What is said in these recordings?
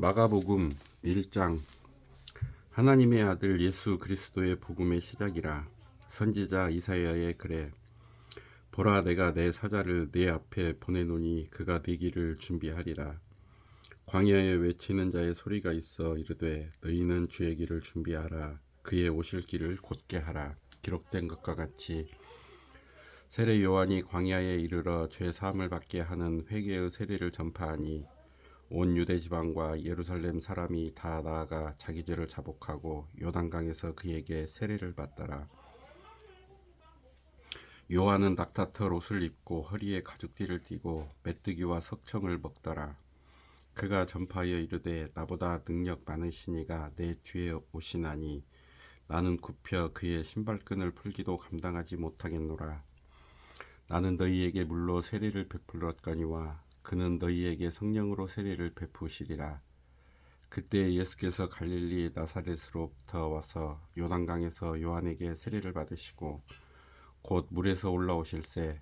마가복음 1장. 하나님의 아들 예수 그리스도의 복음의 시작이라. 선지자 이사야의 글에 보라, 내가 내 사자를 네 앞에 보내노니 그가 네 길을 준비하리라. 광야에 외치는 자의 소리가 있어 이르되 너희는 주의 길을 준비하라, 그의 오실 길을 곧게 하라. 기록된 것과 같이 세례 요한이 광야에 이르러 죄 사함을 받게 하는 회개의 세례를 전파하니 온 유대 지방과 예루살렘 사람이 다 나아가 자기 죄를 자복하고 요단강에서 그에게 세례를 받더라. 요한은 낙타털 옷을 입고 허리에 가죽띠를 띠고 메뚜기와 석청을 먹더라. 그가 전파하여 이르되 나보다 능력 많으신 이가 내 뒤에 오시나니 나는 굽혀 그의 신발끈을 풀기도 감당하지 못하겠노라. 나는 너희에게 물로 세례를 베풀었거니와 그는 너희에게 성령으로 세례를 베푸시리라. 그때 예수께서 갈릴리 나사렛으로부터 와서 요단강에서 요한에게 세례를 받으시고 곧 물에서 올라오실새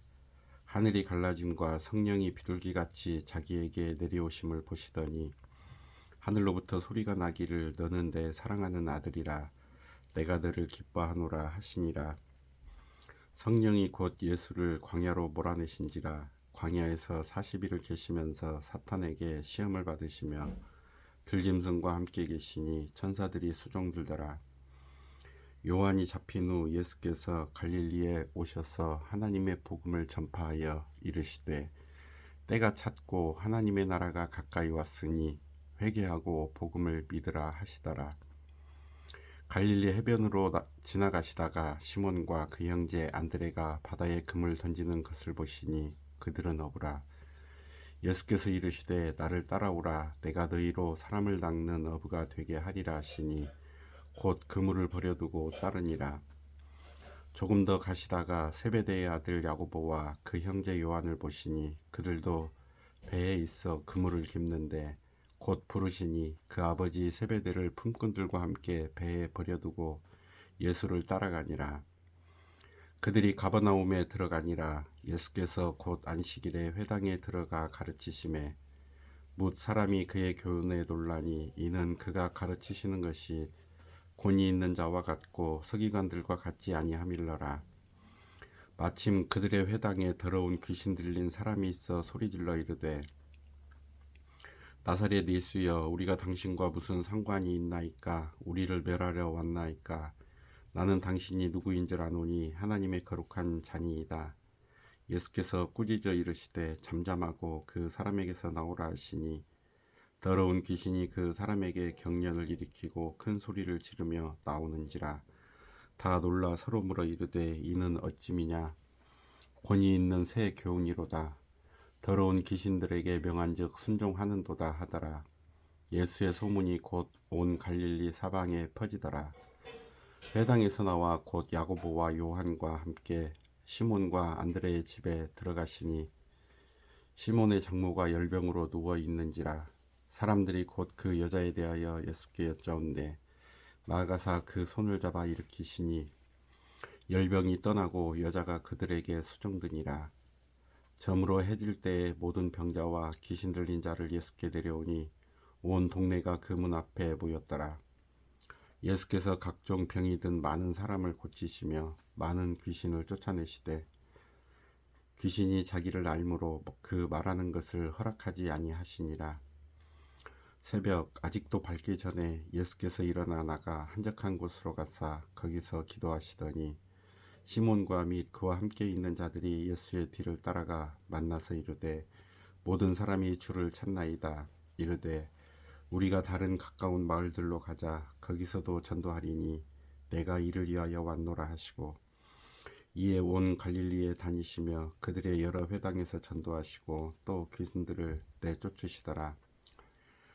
하늘이 갈라짐과 성령이 비둘기같이 자기에게 내려오심을 보시더니 하늘로부터 소리가 나기를 너는 내 사랑하는 아들이라, 내가 너를 기뻐하노라 하시니라. 성령이 곧 예수를 광야로 몰아내신지라. 광야에서 40일을 계시면서 사탄에게 시험을 받으시며 들짐승과 함께 계시니 천사들이 수종들더라. 요한이 잡힌 후 예수께서 갈릴리에 오셔서 하나님의 복음을 전파하여 이르시되 때가 찼고 하나님의 나라가 가까이 왔으니 회개하고 복음을 믿으라 하시더라. 갈릴리 해변으로 지나가시다가 시몬과 그 형제 안드레가 바다에 금을 던지는 것을 보시니 그들은 어부라. 예수께서 이르시되 나를 따라오라, 내가 너희로 사람을 낚는 어부가 되게 하리라 하시니 곧 그물을 버려두고 따르니라. 조금 더 가시다가 세베대의 아들 야고보와 그 형제 요한을 보시니 그들도 배에 있어 그물을 깁는데 곧 부르시니 그 아버지 세베대를 품꾼들과 함께 배에 버려두고 예수를 따라가니라. 그들이 가버나움에 들어가니라. 예수께서 곧 안식일에 회당에 들어가 가르치심에 뭇 사람이 그의 교훈에 놀라니 이는 그가 가르치시는 것이 권위 있는 자와 같고 서기관들과 같지 아니함일러라. 마침 그들의 회당에 더러운 귀신 들린 사람이 있어 소리질러 이르되 나사렛 예수여, 우리가 당신과 무슨 상관이 있나이까? 우리를 멸하려 왔나이까? 나는 당신이 누구인 줄 아노니 하나님의 거룩한 자니이다. 예수께서 꾸짖어 이르시되 잠잠하고 그 사람에게서 나오라 하시니 더러운 귀신이 그 사람에게 경련을 일으키고 큰 소리를 지르며 나오는지라. 다 놀라 서로 물어 이르되 이는 어찌미냐? 권위 있는 새 교훈이로다. 더러운 귀신들에게 명한즉 순종하는도다 하더라. 예수의 소문이 곧 온 갈릴리 사방에 퍼지더라. 회당에서 나와 곧 야고보와 요한과 함께 시몬과 안드레의 집에 들어가시니 시몬의 장모가 열병으로 누워 있는지라. 사람들이 곧 그 여자에 대하여 예수께 여짜온대 나아가사 그 손을 잡아 일으키시니 열병이 떠나고 여자가 그들에게 수종드니라. 저물어 해질 때에 모든 병자와 귀신 들린 자를 예수께 데려오니 온 동네가 그 문 앞에 모였더라. 예수께서 각종 병이 든 많은 사람을 고치시며 많은 귀신을 쫓아내시되 귀신이 자기를 알므로 그 말하는 것을 허락하지 아니하시니라. 새벽 아직도 밝기 전에 예수께서 일어나 나가 한적한 곳으로 가사 거기서 기도하시더니 시몬과 및 그와 함께 있는 자들이 예수의 뒤를 따라가 만나서 이르되 모든 사람이 주를 찾나이다. 이르되 우리가 다른 가까운 마을들로 가자. 거기서도 전도하리니 내가 이를 위하여 왔노라 하시고 이에 온 갈릴리에 다니시며 그들의 여러 회당에서 전도하시고 또 귀신들을 내쫓으시더라.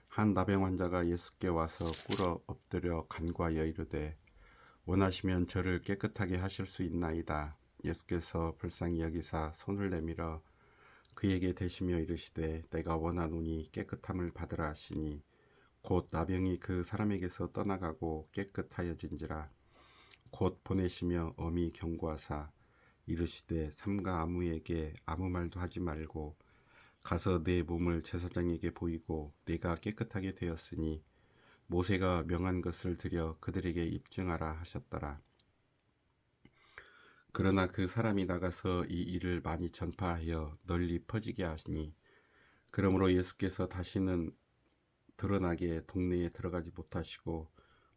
한 나병 환자가 예수께 와서 꿇어 엎드려 간구하여 이르되 원하시면 저를 깨끗하게 하실 수 있나이다. 예수께서 불쌍히 여기사 손을 내밀어 그에게 대시며 이르시되 내가 원하노니 깨끗함을 받으라 하시니 곧 나병이 그 사람에게서 떠나가고 깨끗하여진지라. 곧 보내시며 엄히 경고하사 이르시되 삼가 아무에게 아무 말도 하지 말고 가서 내 몸을 제사장에게 보이고 내가 깨끗하게 되었으니 모세가 명한 것을 들여 그들에게 입증하라 하셨더라. 그러나 그 사람이 나가서 이 일을 많이 전파하여 널리 퍼지게 하시니 그러므로 예수께서 다시는 드러나게 동네에 들어가지 못하시고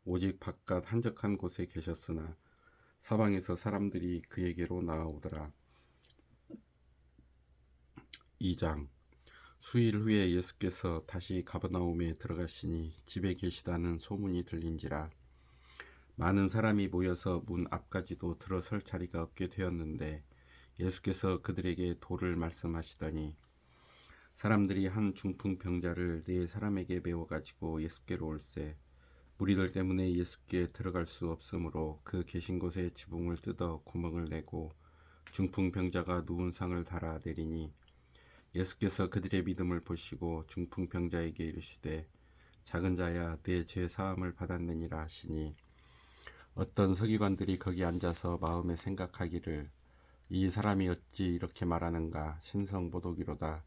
오직 바깥 한적한 곳에 계셨으나 사방에서 사람들이 그에게로 나아오더라. 2장. 수일 후에 예수께서 다시 가버나움에 들어가시니 집에 계시다는 소문이 들린지라. 많은 사람이 모여서 문 앞까지도 들어설 자리가 없게 되었는데 예수께서 그들에게 도를 말씀하시더니 사람들이 한 중풍병자를 네 사람에게 메워 가지고 예수께로 올세. 무리들 때문에 예수께 들어갈 수 없으므로 그 계신 곳에 지붕을 뜯어 구멍을 내고 중풍병자가 누운 상을 달아 내리니 예수께서 그들의 믿음을 보시고 중풍병자에게 이르시되 작은 자야 내 죄 사함을 받았느니라 하시니 어떤 서기관들이 거기 앉아서 마음에 생각하기를 이 사람이 어찌 이렇게 말하는가 신성모독이로다.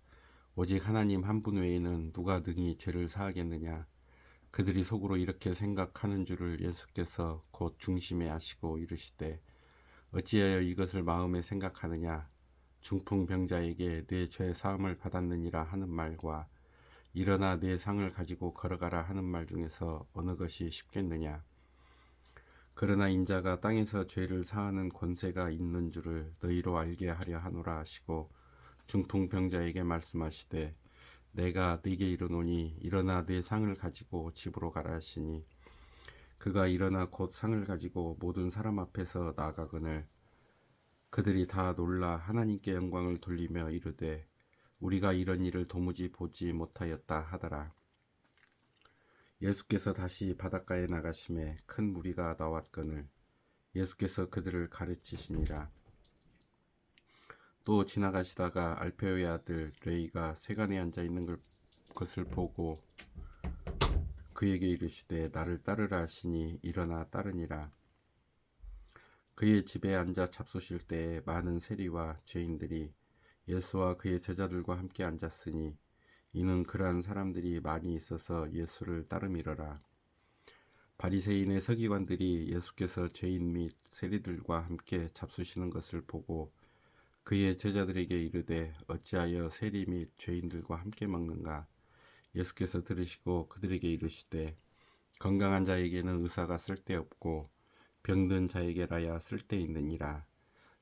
오직 하나님 한 분 외에는 누가 능히 죄를 사하겠느냐. 그들이 속으로 이렇게 생각하는 줄을 예수께서 곧 중심에 아시고 이르시되 어찌하여 이것을 마음에 생각하느냐. 중풍병자에게 내 죄 사함을 받았느니라 하는 말과 일어나 내 상을 가지고 걸어가라 하는 말 중에서 어느 것이 쉽겠느냐. 그러나 인자가 땅에서 죄를 사하는 권세가 있는 줄을 너희로 알게 하려 하노라 하시고 중풍병자에게 말씀하시되 내가 네게 이르노니 일어나 내 상을 가지고 집으로 가라 하시니 그가 일어나 곧 상을 가지고 모든 사람 앞에서 나아가거늘 그들이 다 놀라 하나님께 영광을 돌리며 이르되 우리가 이런 일을 도무지 보지 못하였다 하더라. 예수께서 다시 바닷가에 나가심에 큰 무리가 나왔거늘 예수께서 그들을 가르치시니라. 또 지나가시다가 알페오의 아들 레이가 세간에 앉아 있는 것을 보고 그에게 이르시되 나를 따르라 하시니 일어나 따르니라. 그의 집에 앉아 잡수실 때에 많은 세리와 죄인들이 예수와 그의 제자들과 함께 앉았으니 이는 그러한 사람들이 많이 있어서 예수를 따름이러라. 바리새인의 서기관들이 예수께서 죄인 및 세리들과 함께 잡수시는 것을 보고 그의 제자들에게 이르되 어찌하여 세리 및 죄인들과 함께 먹는가. 예수께서 들으시고 그들에게 이르시되 건강한 자에게는 의사가 쓸데없고 병든 자에게라야 쓸데있느니라.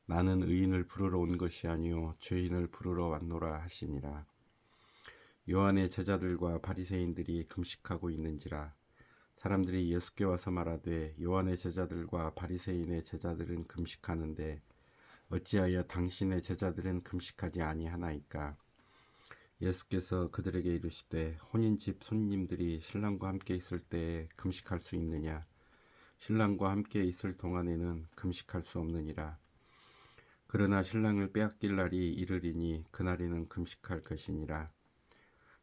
나는 의인을 부르러 온 것이 아니요 죄인을 부르러 왔노라 하시니라. 요한의 제자들과 바리새인들이 금식하고 있는지라. 사람들이 예수께 와서 말하되 요한의 제자들과 바리새인의 제자들은 금식하는데 어찌하여 당신의 제자들은 금식하지 아니하나이까. 예수께서 그들에게 이르시되 혼인집 손님들이 신랑과 함께 있을 때에 금식할 수 있느냐. 신랑과 함께 있을 동안에는 금식할 수 없느니라. 그러나 신랑을 빼앗길 날이 이르리니 그날에는 금식할 것이니라.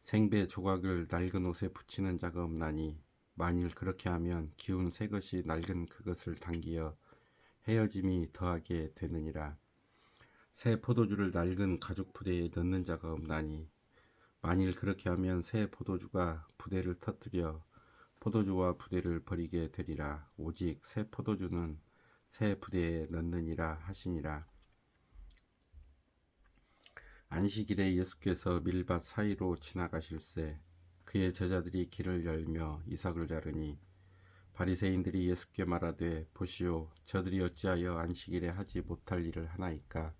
생배 조각을 낡은 옷에 붙이는 자가 없나니 만일 그렇게 하면 기운 새 것이 낡은 그것을 당기어 헤어짐이 더하게 되느니라. 새 포도주를 낡은 가죽 부대에 넣는 자가 없나니 만일 그렇게 하면 새 포도주가 부대를 터뜨려 포도주와 부대를 버리게 되리라. 오직 새 포도주는 새 부대에 넣느니라 하시니라. 안식일에 예수께서 밀밭 사이로 지나가실새 그의 제자들이 길을 열며 이삭을 자르니 바리새인들이 예수께 말하되 보시오 저들이 어찌하여 안식일에 하지 못할 일을 하나이까.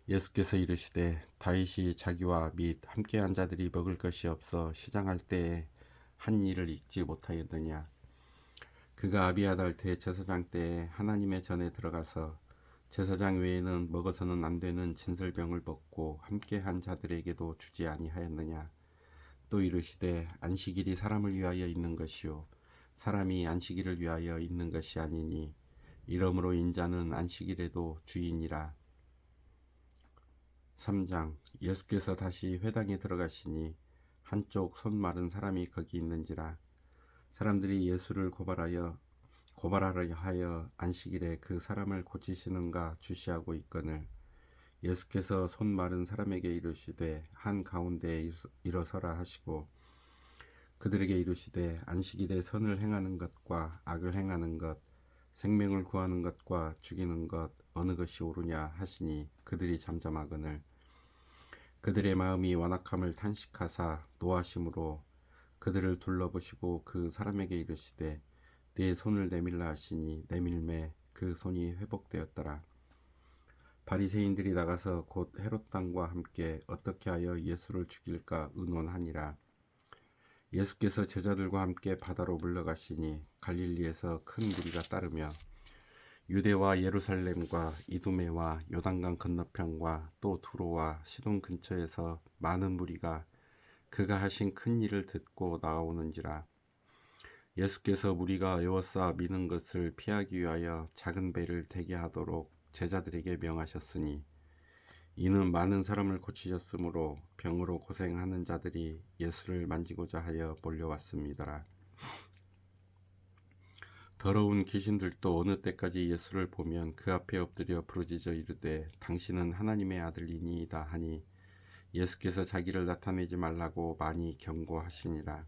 예수께서 이르시되 다윗이 자기와 및 함께한 자들이 먹을 것이 없어 시장할 때에 한 일을 잊지 못하였느냐. 그가 아비아달 대제사장 때에 하나님의 전에 들어가서 제사장 외에는 먹어서는 안 되는 진설병을 먹고 함께한 자들에게도 주지 아니하였느냐. 또 이르시되 안식일이 사람을 위하여 있는 것이요 사람이 안식일을 위하여 있는 것이 아니니 이러므로 인자는 안식일에도 주인이라. 3장. 예수께서 다시 회당에 들어가시니 한쪽 손 마른 사람이 거기 있는지라. 사람들이 예수를 고발하려 하여 안식일에 그 사람을 고치시는가 주시하고 있거늘 예수께서 손 마른 사람에게 이르시되 한 가운데에 일어서라 하시고 그들에게 이르시되 안식일에 선을 행하는 것과 악을 행하는 것 생명을 구하는 것과 죽이는 것 어느 것이 옳으냐 하시니 그들이 잠잠하거늘 그들의 마음이 완악함을 탄식하사 노하심으로 그들을 둘러보시고 그 사람에게 이르시되 네 손을 내밀라 하시니 내밀매 그 손이 회복되었더라. 바리새인들이 나가서 곧 헤롯 당과 함께 어떻게 하여 예수를 죽일까 의논하니라. 예수께서 제자들과 함께 바다로 물러가시니 갈릴리에서 큰 무리가 따르며 유대와 예루살렘과 이두메와 요단강 건너편과 또 두로와 시돈 근처에서 많은 무리가 그가 하신 큰 일을 듣고 나오는지라. 예수께서 무리가 에워싸 미는 것을 피하기 위하여 작은 배를 대게 하도록 제자들에게 명하셨으니 이는 많은 사람을 고치셨으므로 병으로 고생하는 자들이 예수를 만지고자 하여 몰려왔습니다. 더러운 귀신들도 어느 때까지 예수를 보면 그 앞에 엎드려 부르짖어 이르되 당신은 하나님의 아들이니이다 하니 예수께서 자기를 나타내지 말라고 많이 경고하시니라.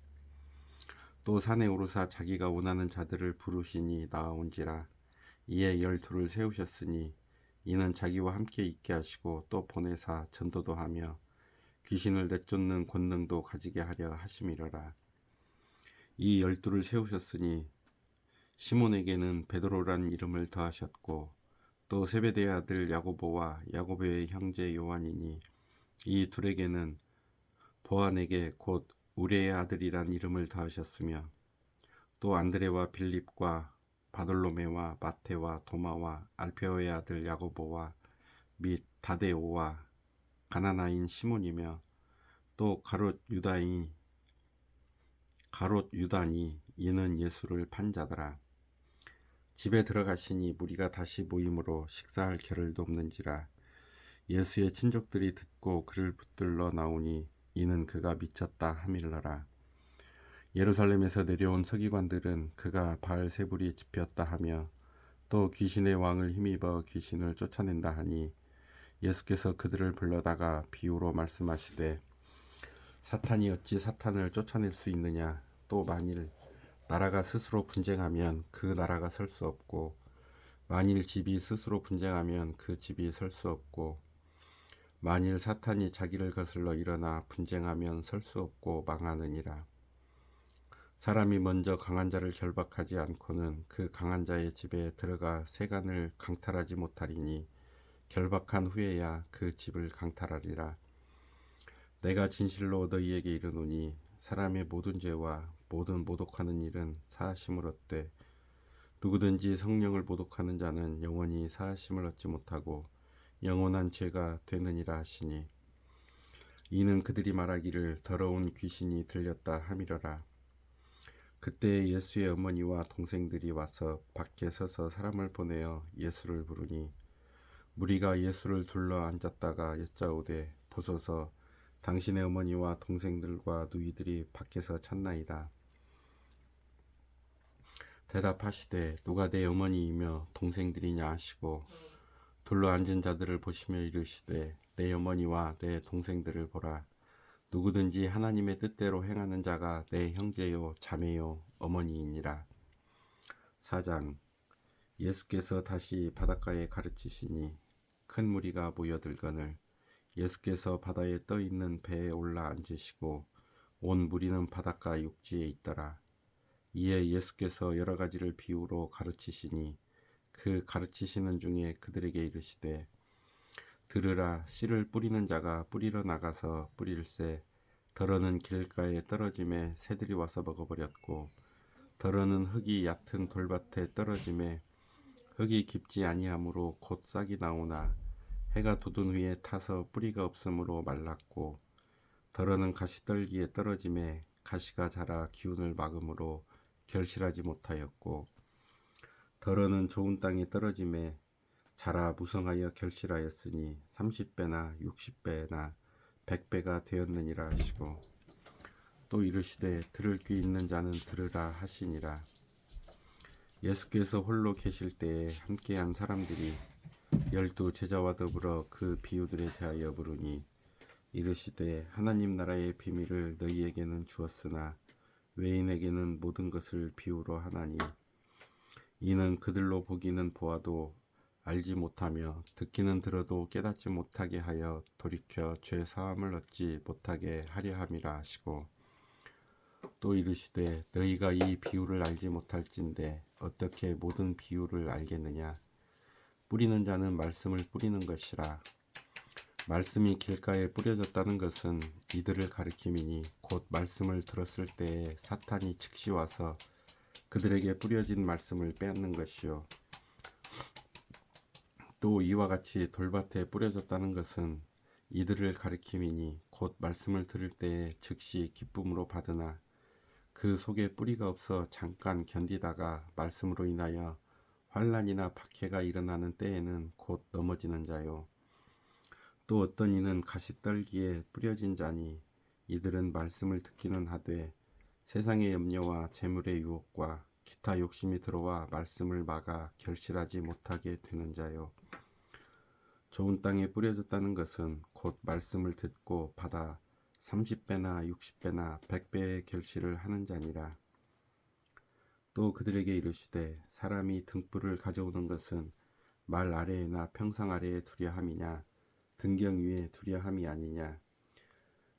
또 산에 오르사 자기가 원하는 자들을 부르시니 나아온지라. 이에 12를 세우셨으니 이는 자기와 함께 있게 하시고 또 보내사 전도도 하며 귀신을 내쫓는 권능도 가지게 하려 하심이로라. 이 12를 세우셨으니 시몬에게는 베드로란 이름을 더하셨고 또 세베대의 아들 야고보와 야고보의 형제 요한이니 이 둘에게는 보아네게 곧 우레의 아들이란 이름을 더하셨으며 또 안드레와 빌립과 바돌로메와 마테와 도마와 알페오의 아들 야고보와 및 다데오와 가나나인 시몬이며 또 가롯 유다니 이는 예수를 판 자더라. 집에 들어가시니 무리가 다시 모임으로 식사할 겨를도 없는지라. 예수의 친족들이 듣고 그를 붙들러 나오니 이는 그가 미쳤다 하밀러라. 예루살렘에서 내려온 서기관들은 그가 바알세불이 집혔다 하며 또 귀신의 왕을 힘입어 귀신을 쫓아낸다 하니 예수께서 그들을 불러다가 비유로 말씀하시되 사탄이 어찌 사탄을 쫓아낼 수 있느냐. 또 만일 나라가 스스로 분쟁하면 그 나라가 설 수 없고 만일 집이 스스로 분쟁하면 그 집이 설 수 없고 만일 사탄이 자기를 거슬러 일어나 분쟁하면 설 수 없고 망하느니라. 사람이 먼저 강한 자를 결박하지 않고는 그 강한 자의 집에 들어가 세간을 강탈하지 못하리니 결박한 후에야 그 집을 강탈하리라. 내가 진실로 너희에게 이르노니 사람의 모든 죄와 모든 모독하는 일은 사하심을 얻되 누구든지 성령을 모독하는 자는 영원히 사하심을 얻지 못하고 영원한 죄가 되느니라 하시니 이는 그들이 말하기를 더러운 귀신이 들렸다 함이러라. 그때 예수의 어머니와 동생들이 와서 밖에 서서 사람을 보내어 예수를 부르니 무리가 예수를 둘러 앉았다가 여짜오되 보소서 당신의 어머니와 동생들과 누이들이 밖에서 찾나이다. 대답하시되 누가 내 어머니이며 동생들이냐 하시고 둘러 앉은 자들을 보시며 이르시되 내 어머니와 내 동생들을 보라. 누구든지 하나님의 뜻대로 행하는 자가 내 형제요 자매요 어머니이니라. 4장. 예수께서 다시 바닷가에 가르치시니 큰 무리가 모여들거늘 예수께서 바다에 떠 있는 배에 올라 앉으시고 온 무리는 바닷가 육지에 있더라. 이에 예수께서 여러 가지를 비유로 가르치시니 그 가르치시는 중에 그들에게 이르시되 들으라. 씨를 뿌리는 자가 뿌리러 나가서 뿌릴새 덜어는 길가에 떨어짐에 새들이 와서 먹어버렸고 덜어는 흙이 얕은 돌밭에 떨어짐에 흙이 깊지 아니하므로 곧 싹이 나오나 해가 돋은 후에 타서 뿌리가 없으므로 말랐고 덜어는 가시떨기에 떨어짐에 가시가 자라 기운을 막음으로 결실하지 못하였고 덜어는 좋은 땅에 떨어짐에 자라 무성하여 결실하였으니 30배나 60배나 100배가 되었느니라 하시고 또 이르시되 들을 귀 있는 자는 들으라 하시니라. 예수께서 홀로 계실 때에 함께한 사람들이 열두 제자와 더불어 그 비유들에 대하여 물으니 이르시되 하나님 나라의 비밀을 너희에게는 주었으나 외인에게는 모든 것을 비유로 하나니 이는 그들로 보기는 보아도 알지 못하며 듣기는 들어도 깨닫지 못하게 하여 돌이켜 죄 사함을 얻지 못하게 하려 함이라 하시고 또 이르시되 너희가 이 비유를 알지 못할진대 어떻게 모든 비유를 알겠느냐 뿌리는 자는 말씀을 뿌리는 것이라 말씀이 길가에 뿌려졌다는 것은 이들을 가리킴이니 곧 말씀을 들었을 때에 사탄이 즉시 와서 그들에게 뿌려진 말씀을 빼앗는 것이요 또 이와 같이 돌밭에 뿌려졌다는 것은 이들을 가리킴이니 곧 말씀을 들을 때에 즉시 기쁨으로 받으나 그 속에 뿌리가 없어 잠깐 견디다가 말씀으로 인하여 환난이나 박해가 일어나는 때에는 곧 넘어지는 자요 또 어떤 이는 가시떨기에 뿌려진 자니 이들은 말씀을 듣기는 하되 세상의 염려와 재물의 유혹과 기타 욕심이 들어와 말씀을 막아 결실하지 못하게 되는 자요 좋은 땅에 뿌려졌다는 것은 곧 말씀을 듣고 받아 30배나 60배나 100배의 결실을 하는 자니라. 또 그들에게 이르시되 사람이 등불을 가져오는 것은 말 아래에나 평상 아래에 두려 함이냐 등경 위에 두려 함이 아니냐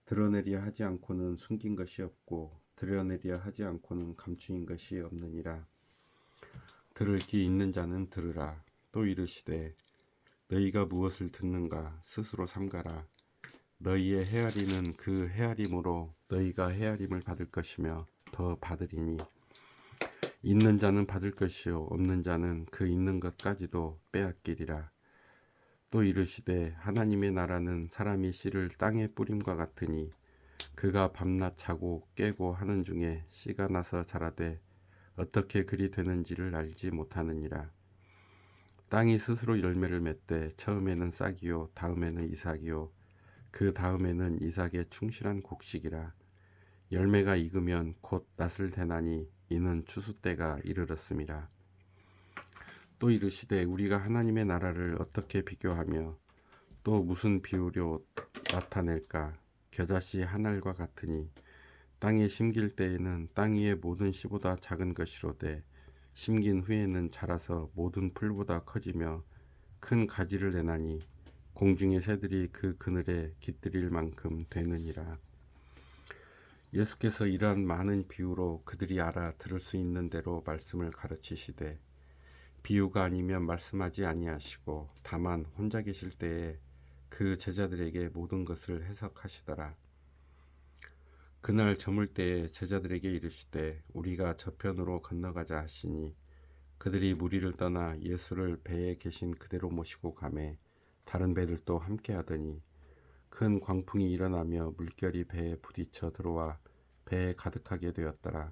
드러내려 하지 않고는 숨긴 것이 없고 드러내려 하지 않고는 감추인 것이 없느니라. 들을 귀 있는 자는 들으라. 또 이르시되 너희가 무엇을 듣는가 스스로 삼가라. 너희의 헤아림은 그 헤아림으로 너희가 헤아림을 받을 것이며 더 받으리니 있는 자는 받을 것이요 없는 자는 그 있는 것까지도 빼앗기리라. 또 이르시되 하나님의 나라는 사람이 씨를 땅에 뿌림과 같으니 그가 밤낮 자고 깨고 하는 중에 씨가 나서 자라되 어떻게 그리 되는지를 알지 못하느니라. 땅이 스스로 열매를 맺되 처음에는 싹이요 다음에는 이삭이요 그 다음에는 이삭의 충실한 곡식이라. 열매가 익으면 곧 낫을 대나니 이는 추수 때가 이르렀음이라. 또 이르시되 우리가 하나님의 나라를 어떻게 비교하며 또 무슨 비유로 나타낼까. 겨자씨 한 알과 같으니 땅에 심길 때에는 땅 위의 모든 씨보다 작은 것이로되 심긴 후에는 자라서 모든 풀보다 커지며 큰 가지를 내나니 공중의 새들이 그 그늘에 깃들일 만큼 되느니라. 예수께서 이러한 많은 비유로 그들이 알아 들을 수 있는 대로 말씀을 가르치시되 비유가 아니면 말씀하지 아니하시고 다만 혼자 계실 때에 그 제자들에게 모든 것을 해석하시더라. 그날 저물 때에 제자들에게 이르시되 우리가 저편으로 건너가자 하시니 그들이 무리를 떠나 예수를 배에 계신 그대로 모시고 가매 다른 배들도 함께 하더니 큰 광풍이 일어나며 물결이 배에 부딪혀 들어와 배에 가득하게 되었더라.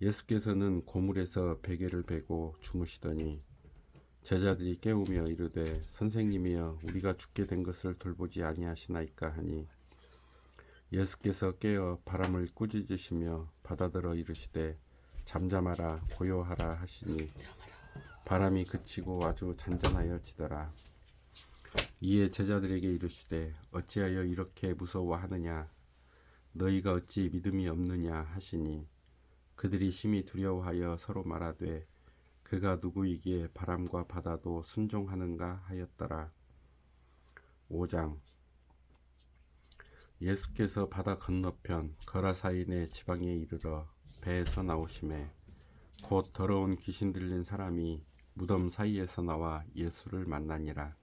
예수께서는 고물에서 베개를 베고 주무시더니 제자들이 깨우며 이르되 선생님이여 우리가 죽게 된 것을 돌보지 아니하시나이까 하니 예수께서 깨어 바람을 꾸짖으시며 바다들어 이르시되 잠잠하라 고요하라 하시니 바람이 그치고 아주 잔잔하여지더라. 이에 제자들에게 이르시되 어찌하여 이렇게 무서워하느냐 너희가 어찌 믿음이 없느냐 하시니 그들이 심히 두려워하여 서로 말하되 그가 누구이기에 바람과 바다도 순종하는가 하였더라. 5장. 예수께서 바다 건너편 거라사인의 지방에 이르러 배에서 나오심에 곧 더러운 귀신 들린 사람이 무덤 사이에서 나와 예수를 만나니라.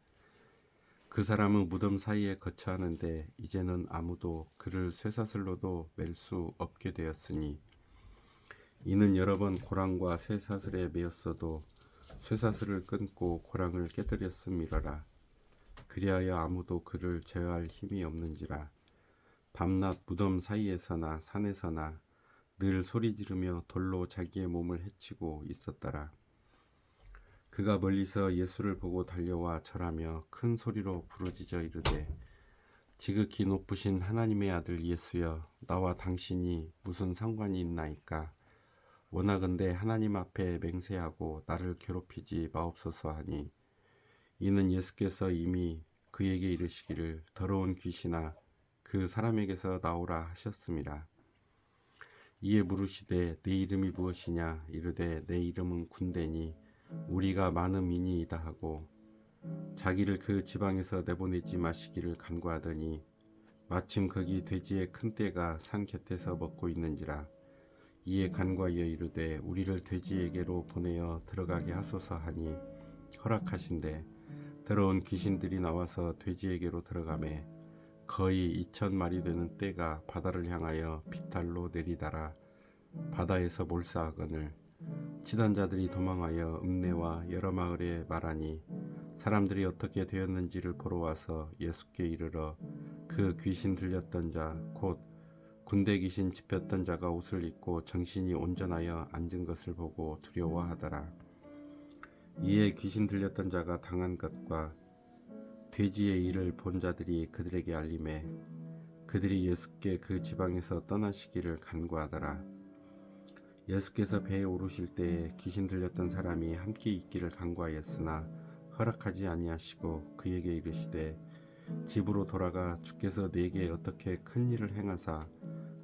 그 사람은 무덤 사이에 거처하는데 이제는 아무도 그를 쇠사슬로도 맬 수 없게 되었으니 이는 여러 번 고랑과 쇠사슬에 매였어도 쇠사슬을 끊고 고랑을 깨뜨렸음이러라. 그리하여 아무도 그를 제어할 힘이 없는지라. 밤낮 무덤 사이에서나 산에서나 늘 소리 지르며 돌로 자기의 몸을 해치고 있었더라. 그가 멀리서 예수를 보고 달려와 절하며 큰 소리로 부르짖어 이르되 지극히 높으신 하나님의 아들 예수여 나와 당신이 무슨 상관이 있나이까. 원하건대 하나님 앞에 맹세하고 나를 괴롭히지 마옵소서 하니 이는 예수께서 이미 그에게 이르시기를 더러운 귀신아 그 사람에게서 나오라 하셨습니다. 이에 물으시되 내 이름이 무엇이냐 이르되 내 이름은 군대니 우리가 많은 민이이다 하고 자기를 그 지방에서 내보내지 마시기를 간구하더니 마침 거기 돼지의 큰 떼가 산 곁에서 먹고 있는지라. 이에 간과하여 이르되 우리를 돼지에게로 보내어 들어가게 하소서 하니 허락하신대 더러운 귀신들이 나와서 돼지에게로 들어가매 거의 2,000마리 되는 떼가 바다를 향하여 빗달로 내리다라 바다에서 몰사하거늘 치던 자들이 도망하여 읍내와 여러 마을에 말하니 사람들이 어떻게 되었는지를 보러 와서 예수께 이르러 그 귀신 들렸던 자 곧 군대 귀신 집혔던 자가 옷을 입고 정신이 온전하여 앉은 것을 보고 두려워하더라. 이에 귀신 들렸던 자가 당한 것과 돼지의 일을 본 자들이 그들에게 알림해 그들이 예수께 그 지방에서 떠나시기를 간구하더라. 예수께서 배에 오르실 때에 귀신 들렸던 사람이 함께 있기를 간구하였으나 허락하지 아니하시고 그에게 이르시되 집으로 돌아가 주께서 네게 어떻게 큰 일을 행하사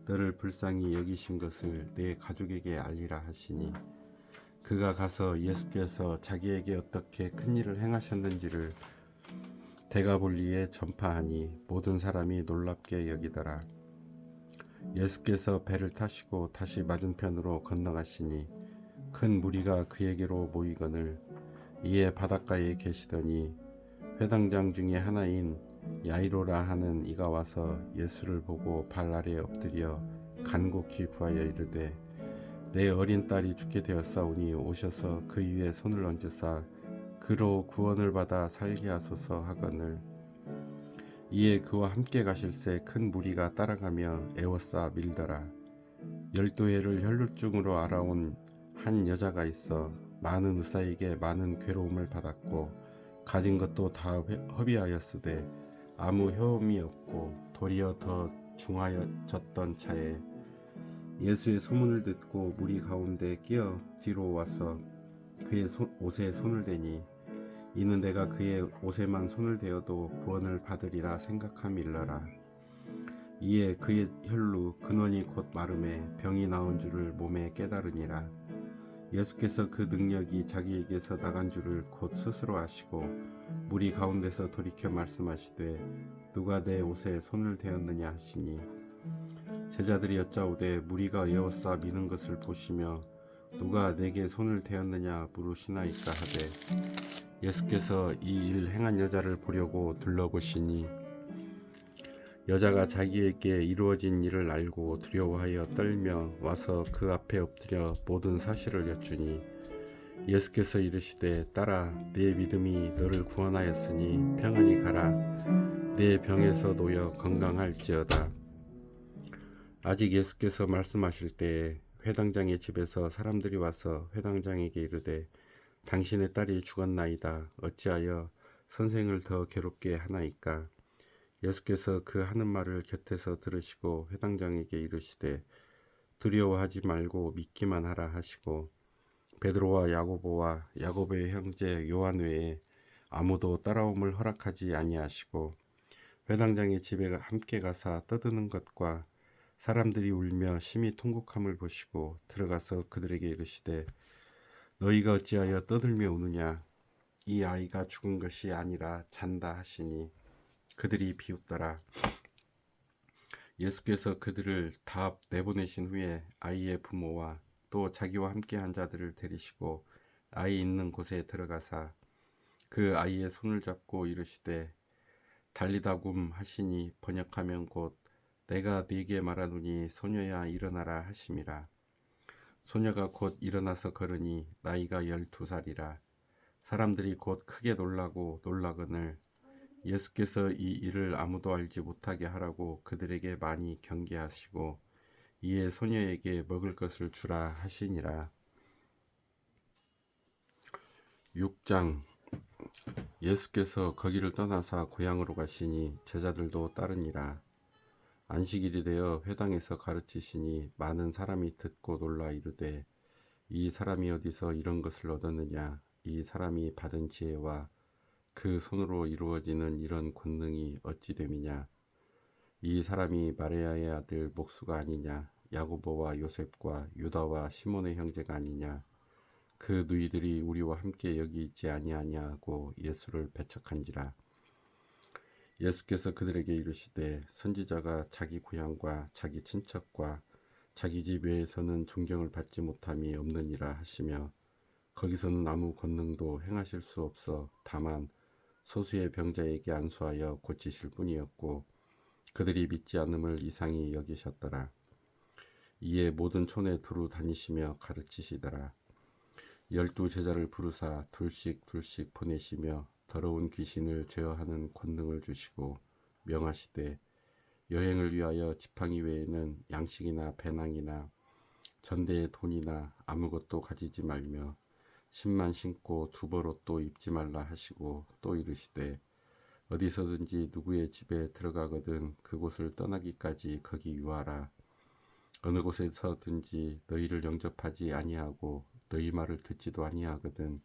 너를 불쌍히 여기신 것을 내 가족에게 알리라 하시니 그가 가서 예수께서 자기에게 어떻게 큰 일을 행하셨는지를 데가볼리에 전파하니 모든 사람이 놀랍게 여기더라. 예수께서 배를 타시고 다시 맞은편으로 건너가시니 큰 무리가 그에게로 모이거늘 이에 바닷가에 계시더니 회당장 중에 하나인 야이로라 하는 이가 와서 예수를 보고 발 아래에 엎드려 간곡히 구하여 이르되 내 어린 딸이 죽게 되었사오니 오셔서 그 위에 손을 얹으사 그로 구원을 받아 살게 하소서 하거늘 이에 그와 함께 가실새 큰 무리가 따라가며 애워싸 밀더라. 12해를 혈루증으로 알아온 한 여자가 있어 많은 의사에게 많은 괴로움을 받았고 가진 것도 다 허비하였으되 아무 효험이 없고 도리어 더 중하여졌던 차에 예수의 소문을 듣고 무리 가운데 끼어 뒤로 와서 그의 옷에 손을 대니 이는 내가 그의 옷에만 손을 대어도 구원을 받으리라 생각함일러라. 이에 그의 혈루 근원이 곧 마름에 병이 나온 줄을 몸에 깨달으니라. 예수께서 그 능력이 자기에게서 나간 줄을 곧 스스로 아시고 무리 가운데서 돌이켜 말씀하시되 누가 내 옷에 손을 대었느냐 하시니 제자들이 여짜오되 무리가 에워싸 미는 것을 보시며 누가 내게 손을 대었느냐 물으시나이까 하되 예수께서 이 일 행한 여자를 보려고 둘러보시니 여자가 자기에게 이루어진 일을 알고 두려워하여 떨며 와서 그 앞에 엎드려 모든 사실을 여쭈니 예수께서 이르시되 딸아 네 믿음이 너를 구원하였으니 평안히 가라 네 병에서 놓여 건강할지어다. 아직 예수께서 말씀하실 때에 회당장의 집에서 사람들이 와서 회당장에게 이르되 당신의 딸이 죽었나이다. 어찌하여 선생을 더 괴롭게 하나이까? 예수께서 그 하는 말을 곁에서 들으시고 회당장에게 이르시되 두려워하지 말고 믿기만 하라 하시고 베드로와 야고보와 야고보의 형제 요한 외에 아무도 따라옴을 허락하지 아니하시고 회당장의 집에 함께 가사 떠드는 것과 사람들이 울며 심히 통곡함을 보시고 들어가서 그들에게 이르시되 너희가 어찌하여 떠들며 우느냐 이 아이가 죽은 것이 아니라 잔다 하시니 그들이 비웃더라. 예수께서 그들을 다 내보내신 후에 아이의 부모와 또 자기와 함께 한 자들을 데리시고 아이 있는 곳에 들어가사 그 아이의 손을 잡고 이르시되 달리다굼 하시니 번역하면 곧 내가 네게 말하노니 소녀야 일어나라 하심이라. 소녀가 곧 일어나서 걸으니 나이가 12살이라. 사람들이 곧 크게 놀라고 놀라거늘 예수께서 이 일을 아무도 알지 못하게 하라고 그들에게 많이 경계하시고 이에 소녀에게 먹을 것을 주라 하시니라. 6장. 예수께서 거기를 떠나사 고향으로 가시니 제자들도 따르니라. 안식일이 되어 회당에서 가르치시니 많은 사람이 듣고 놀라 이르되 이 사람이 어디서 이런 것을 얻었느냐 이 사람이 받은 지혜와 그 손으로 이루어지는 이런 권능이 어찌 됨이냐. 이 사람이 마리아의 아들 목수가 아니냐. 야고보와 요셉과 유다와 시몬의 형제가 아니냐. 그 누이들이 우리와 함께 여기 있지 아니하냐고 예수를 배척한지라. 예수께서 그들에게 이르시되 선지자가 자기 고향과 자기 친척과 자기 집 외에서는 존경을 받지 못함이 없느니라 하시며, 거기서는 아무 권능도 행하실 수 없어 다만 소수의 병자에게 안수하여 고치실 뿐이었고, 그들이 믿지 않음을 이상히 여기셨더라. 이에 모든 촌에 두루 다니시며 가르치시더라. 12 제자를 부르사 둘씩 보내시며 더러운 귀신을 제어하는 권능을 주시고 명하시되, 여행을 위하여 지팡이 외에는 양식이나 배낭이나 전대의 돈이나 아무것도 가지지 말며 신만 신고 두벌옷도 입지 말라 하시고, 또 이르시되 어디서든지 누구의 집에 들어가거든 그곳을 떠나기까지 거기 유하라. 어느 곳에서든지 너희를 영접하지 아니하고 너희 말을 듣지도 아니하거든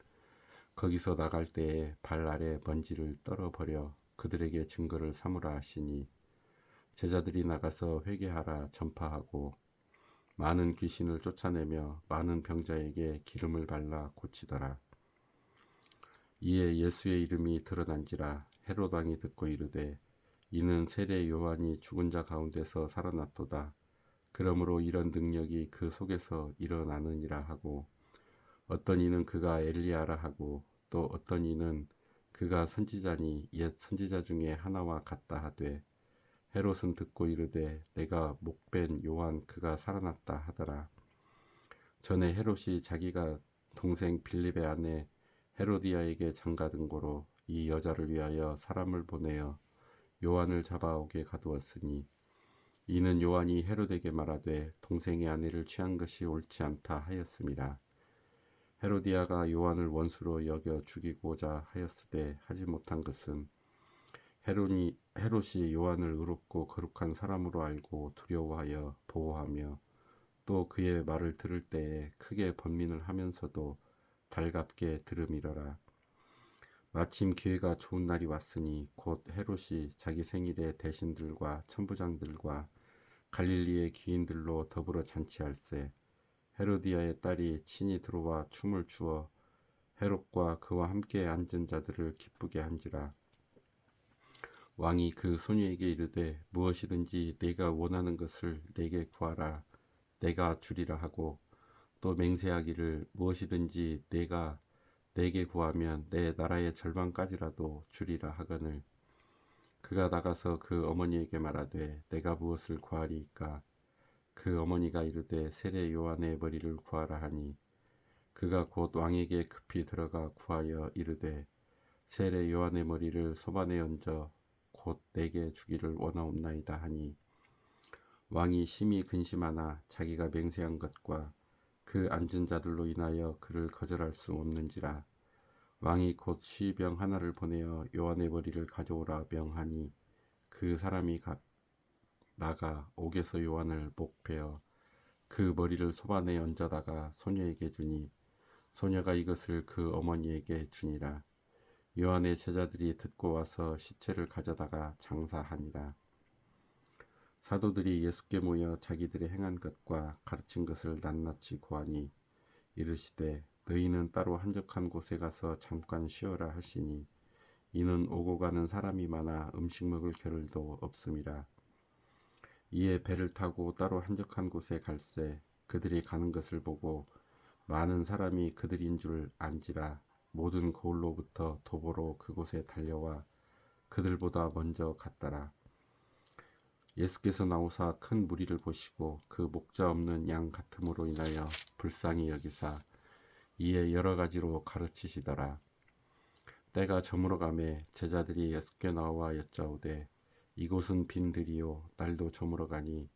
거기서 나갈 때에 발 아래 먼지를 떨어버려 그들에게 증거를 삼으라 하시니, 제자들이 나가서 회개하라 전파하고 많은 귀신을 쫓아내며 많은 병자에게 기름을 발라 고치더라. 이에 예수의 이름이 드러난지라. 헤롯 왕이 듣고 이르되, 이는 세례 요한이 죽은 자 가운데서 살아났도다. 그러므로 이런 능력이 그 속에서 일어나느니라 하고, 어떤 이는 그가 엘리야라 하고, 또 어떤 이는 그가 선지자니 옛 선지자 중에 하나와 같다 하되, 헤롯은 듣고 이르되 내가 목벤 요한 그가 살아났다 하더라. 전에 헤롯이 자기가 동생 빌립의 아내 헤로디아에게 장가든 고로 이 여자를 위하여 사람을 보내어 요한을 잡아오게 가두었으니, 이는 요한이 헤롯에게 말하되 동생의 아내를 취한 것이 옳지 않다 하였음이라. 헤로디아가 요한을 원수로 여겨 죽이고자 하였으되 하지 못한 것은, 헤롯이 요한을 의롭고 거룩한 사람으로 알고 두려워하여 보호하며 또 그의 말을 들을 때에 크게 번민을 하면서도 달갑게 들음이러라. 마침 기회가 좋은 날이 왔으니 곧 헤롯이 자기 생일에 대신들과 천부장들과 갈릴리의 귀인들로 더불어 잔치할세. 헤로디아의 딸이 친히 들어와 춤을 추어 헤롯과 그와 함께 앉은 자들을 기쁘게 한지라. 왕이 그 소녀에게 이르되 무엇이든지 네가 원하는 것을 내게 구하라 내가 주리라 하고, 또 맹세하기를 무엇이든지 네가 내게 구하면 내 나라의 절반까지라도 주리라 하거늘. 그가 나가서 그 어머니에게 말하되 내가 무엇을 구하리이까. 그 어머니가 이르되 세례 요한의 머리를 구하라 하니, 그가 곧 왕에게 급히 들어가 구하여 이르되 세례 요한의 머리를 소반에 얹어 곧 내게 주기를 원하옵나이다 하니, 왕이 심히 근심하나 자기가 맹세한 것과 그 앉은 자들로 인하여 그를 거절할 수 없는지라. 왕이 곧 시병 하나를 보내어 요한의 머리를 가져오라 명하니, 그 사람이 나가 옥에서 요한을 목베어 그 머리를 소반에 얹어다가 소녀에게 주니, 소녀가 이것을 그 어머니에게 주니라. 요한의 제자들이 듣고 와서 시체를 가져다가 장사하니라. 사도들이 예수께 모여 자기들의 행한 것과 가르친 것을 낱낱이 고하니, 이르시되 너희는 따로 한적한 곳에 가서 잠깐 쉬어라 하시니, 이는 오고 가는 사람이 많아 음식 먹을 겨를도 없음이라. 이에 배를 타고 따로 한적한 곳에 갈새 그들이 가는 것을 보고 많은 사람이 그들인 줄 안지라. 모든 거울로부터 도보로 그곳에 달려와 그들보다 먼저 갔더라. 예수께서 나오사 큰 무리를 보시고 그 목자 없는 양 같음으로 인하여 불쌍히 여기사 이에 여러 가지로 가르치시더라. 때가 저물어가매 제자들이 예수께 나와 여짜오되 이곳은 빈들이요 날도 저물어가니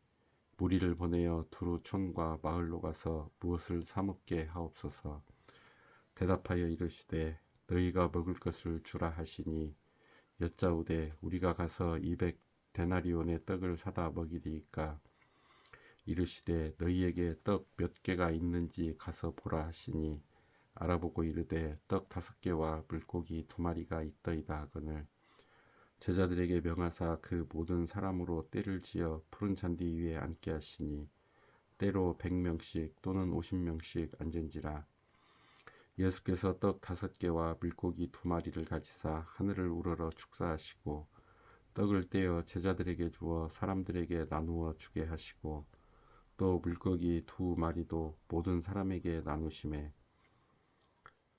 무리를 보내어 두루 촌과 마을로 가서 무엇을 사 먹게 하옵소서. 대답하여 이르시되 너희가 먹을 것을 주라 하시니, 여짜오되 우리가 가서 200 데나리온의 떡을 사다 먹이리이까. 이르시되 너희에게 떡 몇 개가 있는지 가서 보라 하시니, 알아보고 이르되 떡 5개와 물고기 2마리가 있더이다 하거늘 제자들에게 명하사 그 모든 사람으로 떼를 지어 푸른 잔디 위에 앉게 하시니 때로 100명씩 또는 50명씩 앉은지라. 예수께서 떡 5개와 물고기 2마리를 가지사 하늘을 우러러 축사하시고 떡을 떼어 제자들에게 주어 사람들에게 나누어 주게 하시고 또 물고기 2마리도 모든 사람에게 나누심에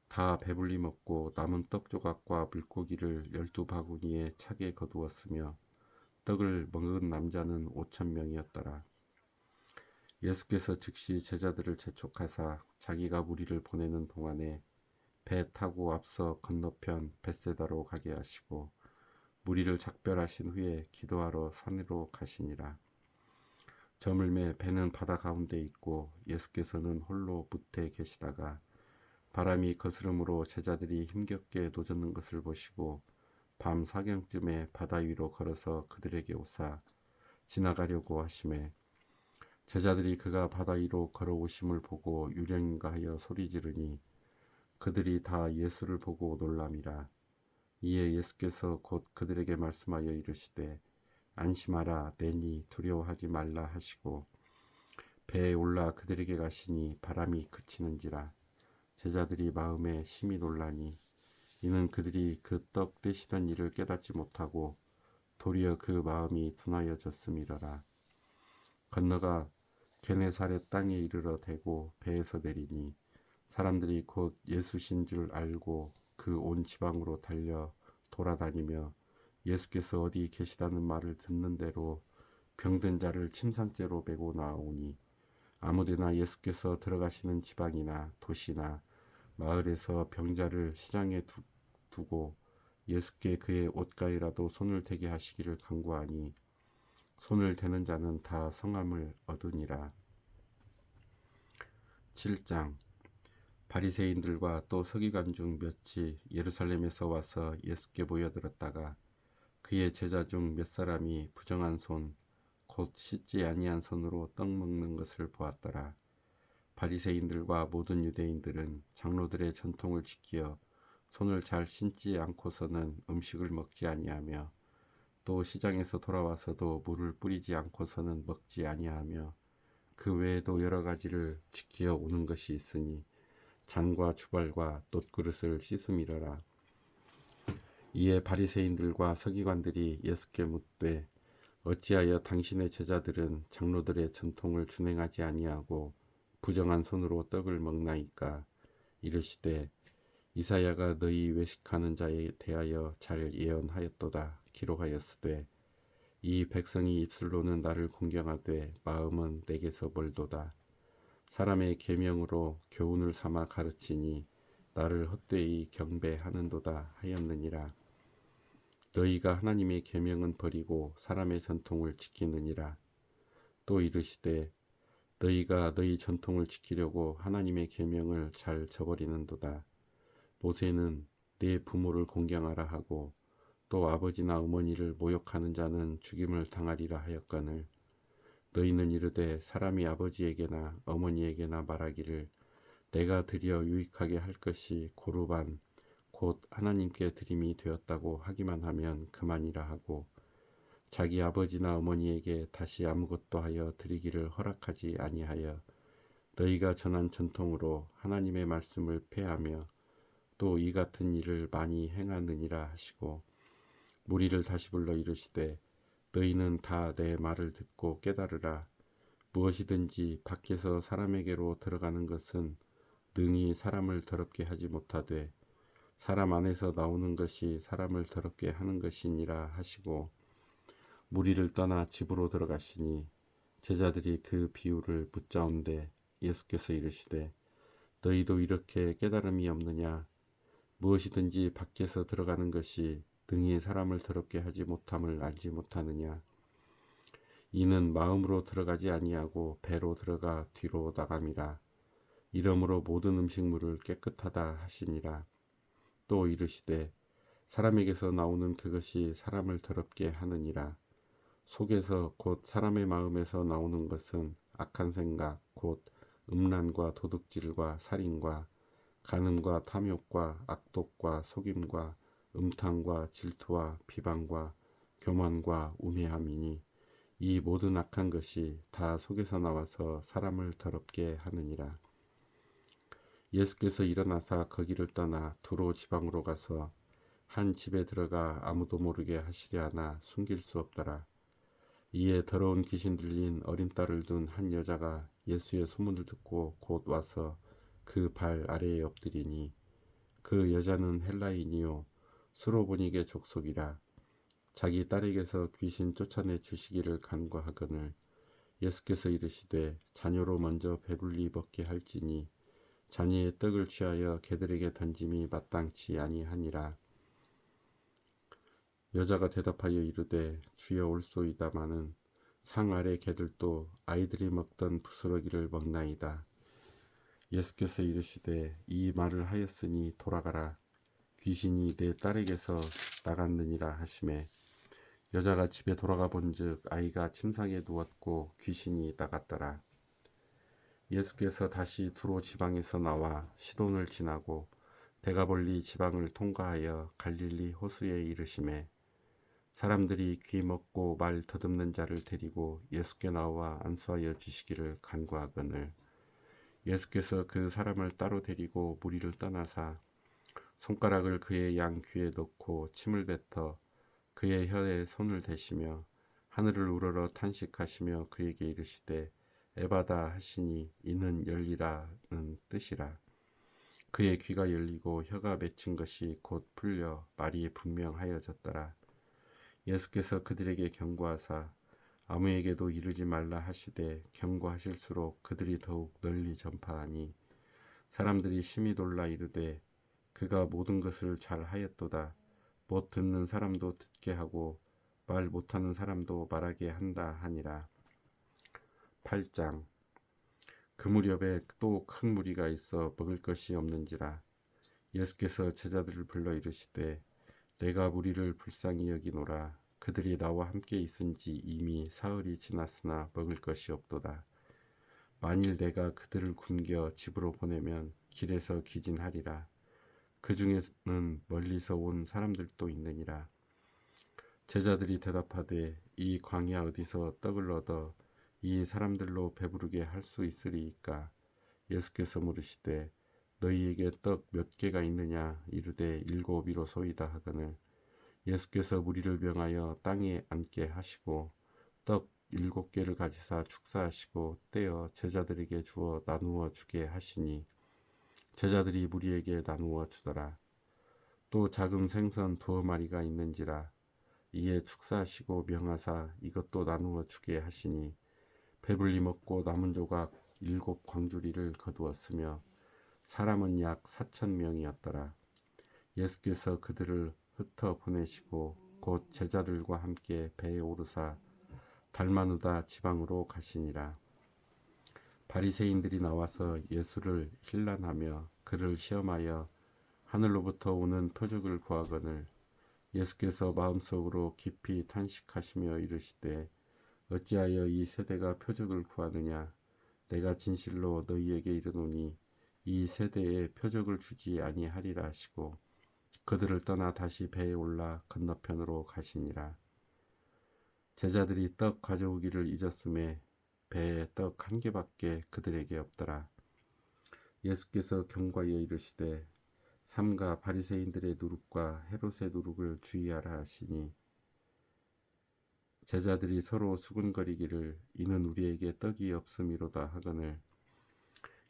다 배불리 먹고 남은 떡 조각과 물고기를 12바구니에 차게 거두었으며 떡을 먹은 남자는 5,000명이었더라. 예수께서 즉시 제자들을 재촉하사 자기가 무리를 보내는 동안에 배 타고 앞서 건너편 벳세다로 가게 하시고 무리를 작별하신 후에 기도하러 산으로 가시니라. 저물매 배는 바다 가운데 있고 예수께서는 홀로 뭍에 계시다가 바람이 거스름으로 제자들이 힘겹게 노젓는 것을 보시고 밤 사경쯤에 바다 위로 걸어서 그들에게 오사 지나가려고 하심에 제자들이 그가 바다 위로 걸어오심을 보고 유령인가 하여 소리 지르니 그들이 다 예수를 보고 놀람이라. 이에 예수께서 곧 그들에게 말씀하여 이르시되 안심하라 내니 두려워하지 말라 하시고 배에 올라 그들에게 가시니 바람이 그치는지라. 제자들이 마음에 심히 놀라니 이는 그들이 그 떡 떼시던 일을 깨닫지 못하고 도리어 그 마음이 둔하여졌음이러라. 건너가 게네사렛 땅에 이르러 대고 배에서 내리니 사람들이 곧 예수신 줄 알고 그 온 지방으로 달려 돌아다니며 예수께서 어디 계시다는 말을 듣는 대로 병든 자를 침상째로 메고 나오니 아무데나 예수께서 들어가시는 지방이나 도시나 마을에서 병자를 시장에 두고 예수께 그의 옷가에라도 손을 대게 하시기를 간구하니 손을 대는 자는 다 성함을 얻으니라. 7장. 바리새인들과 또 서기관 중 몇이 예루살렘에서 와서 예수께 모여들었다가 그의 제자 중 몇 사람이 부정한 손 곧 씻지 아니한 손으로 떡 먹는 것을 보았더라. 바리새인들과 모든 유대인들은 장로들의 전통을 지키어 손을 잘 씻지 않고서는 음식을 먹지 아니하며 또 시장에서 돌아와서도 물을 뿌리지 않고서는 먹지 아니하며 그 외에도 여러 가지를 지키어 오는 것이 있으니 잔과 주발과 놋그릇을 씻음이러라. 이에 바리새인들과 서기관들이 예수께 묻되 어찌하여 당신의 제자들은 장로들의 전통을 준행하지 아니하고 부정한 손으로 떡을 먹나이까. 이르시되 이사야가 너희 외식하는 자에 대하여 잘 예언하였도다. 기록하였으되 이 백성이 입술로는 나를 공경하되 마음은 내게서 멀도다. 사람의 계명으로 교훈을 삼아 가르치니 나를 헛되이 경배하는도다 하였느니라. 너희가 하나님의 계명은 버리고 사람의 전통을 지키느니라. 또 이르시되 너희가 너희 전통을 지키려고 하나님의 계명을 잘 저버리는도다. 모세는 네 부모를 공경하라 하고 또 아버지나 어머니를 모욕하는 자는 죽임을 당하리라 하였거늘 너희는 이르되 사람이 아버지에게나 어머니에게나 말하기를 내가 드려 유익하게 할 것이 고르반 곧 하나님께 드림이 되었다고 하기만 하면 그만이라 하고 자기 아버지나 어머니에게 다시 아무것도 하여 드리기를 허락하지 아니하여 너희가 전한 전통으로 하나님의 말씀을 폐하며 또 이 같은 일을 많이 행하느니라 하시고 무리를 다시 불러 이르시되 너희는 다 내 말을 듣고 깨달으라. 무엇이든지 밖에서 사람에게로 들어가는 것은 능히 사람을 더럽게 하지 못하되 사람 안에서 나오는 것이 사람을 더럽게 하는 것이니라 하시고 무리를 떠나 집으로 들어가시니 제자들이 그 비유를 묻자온데 예수께서 이르시되 너희도 이렇게 깨달음이 없느냐. 무엇이든지 밖에서 들어가는 것이 등이 사람을 더럽게 하지 못함을 알지 못하느냐. 이는 마음으로 들어가지 아니하고 배로 들어가 뒤로 나감이라. 이러므로 모든 음식물을 깨끗하다 하시니라. 또 이르시되 사람에게서 나오는 그것이 사람을 더럽게 하느니라. 속에서 곧 사람의 마음에서 나오는 것은 악한 생각 곧 음란과 도둑질과 살인과 간음과 탐욕과 악독과 속임과 음탕과 질투와 비방과 교만과 우매함이니 이 모든 악한 것이 다 속에서 나와서 사람을 더럽게 하느니라. 예수께서 일어나사 거기를 떠나 두로 지방으로 가서 한 집에 들어가 아무도 모르게 하시려 하나 숨길 수 없더라. 이에 더러운 귀신 들린 어린 딸을 둔 한 여자가 예수의 소문을 듣고 곧 와서 그 발 아래에 엎드리니 그 여자는 헬라인이요 수로보니게 족속이라. 자기 딸에게서 귀신 쫓아내 주시기를 간구하거늘 예수께서 이르시되 자녀로 먼저 배불리 먹게 할지니 자녀의 떡을 취하여 개들에게 던짐이 마땅치 아니하니라. 여자가 대답하여 이르되 주여 올소이다마는 상 아래 개들도 아이들이 먹던 부스러기를 먹나이다. 예수께서 이르시되 이 말을 하였으니 돌아가라. 귀신이 내 딸에게서 나갔느니라 하시매 여자가 집에 돌아가 본즉 아이가 침상에 누웠고 귀신이 나갔더라. 예수께서 다시 두로 지방에서 나와 시돈을 지나고 데가볼리 지방을 통과하여 갈릴리 호수에 이르시매 사람들이 귀 먹고 말 더듬는 자를 데리고 예수께 나와 안수하여 주시기를 간구하거늘 예수께서 그 사람을 따로 데리고 무리를 떠나사 손가락을 그의 양 귀에 넣고 침을 뱉어 그의 혀에 손을 대시며 하늘을 우러러 탄식하시며 그에게 이르시되 에바다 하시니 이는 열리라는 뜻이라. 그의 귀가 열리고 혀가 맺힌 것이 곧 풀려 말이 분명하여졌더라. 예수께서 그들에게 경고하사 아무에게도 이르지 말라 하시되 경고하실수록 그들이 더욱 널리 전파하니 사람들이 심히 놀라 이르되 그가 모든 것을 잘 하였도다. 못 듣는 사람도 듣게 하고 말 못하는 사람도 말하게 한다 하니라. 8장. 그 무렵에 또 큰 무리가 있어 먹을 것이 없는지라 예수께서 제자들을 불러 이르시되 내가 무리를 불쌍히 여기노라. 그들이 나와 함께 있은지 이미 사흘이 지났으나 먹을 것이 없도다. 만일 내가 그들을 굶겨 집으로 보내면 길에서 기진하리라. 그 중에는 멀리서 온 사람들도 있느니라. 제자들이 대답하되 이 광야 어디서 떡을 얻어 이 사람들로 배부르게 할 수 있으리이까. 예수께서 물으시되 너희에게 떡 몇 개가 있느냐. 이르되 7이로소이다 하거늘 예수께서 무리를 명하여 땅에 앉게 하시고 떡 7개를 가지사 축사하시고 떼어 제자들에게 주어 나누어 주게 하시니 제자들이 무리에게 나누어 주더라. 또 작은 생선 2마리가 있는지라 이에 축사하시고 명하사 이것도 나누어 주게 하시니 배불리 먹고 남은 조각 7광주리를 거두었으며 사람은 약 4,000명이었더라. 예수께서 그들을 흩어 보내시고 곧 제자들과 함께 배에 오르사 달마누다 지방으로 가시니라. 바리새인들이 나와서 예수를 힐난하며 그를 시험하여 하늘로부터 오는 표적을 구하거늘 예수께서 마음속으로 깊이 탄식하시며 이르시되 어찌하여 이 세대가 표적을 구하느냐. 내가 진실로 너희에게 이르노니 이 세대에 표적을 주지 아니하리라 하시고 그들을 떠나 다시 배에 올라 건너편으로 가시니라. 제자들이 떡 가져오기를 잊었음에 배에 떡 1개밖에 그들에게 없더라. 예수께서 경고하여 이르시되 삼가 바리새인들의 누룩과 헤롯의 누룩을 주의하라 하시니 제자들이 서로 수군거리기를 이는 우리에게 떡이 없음이로다 하거늘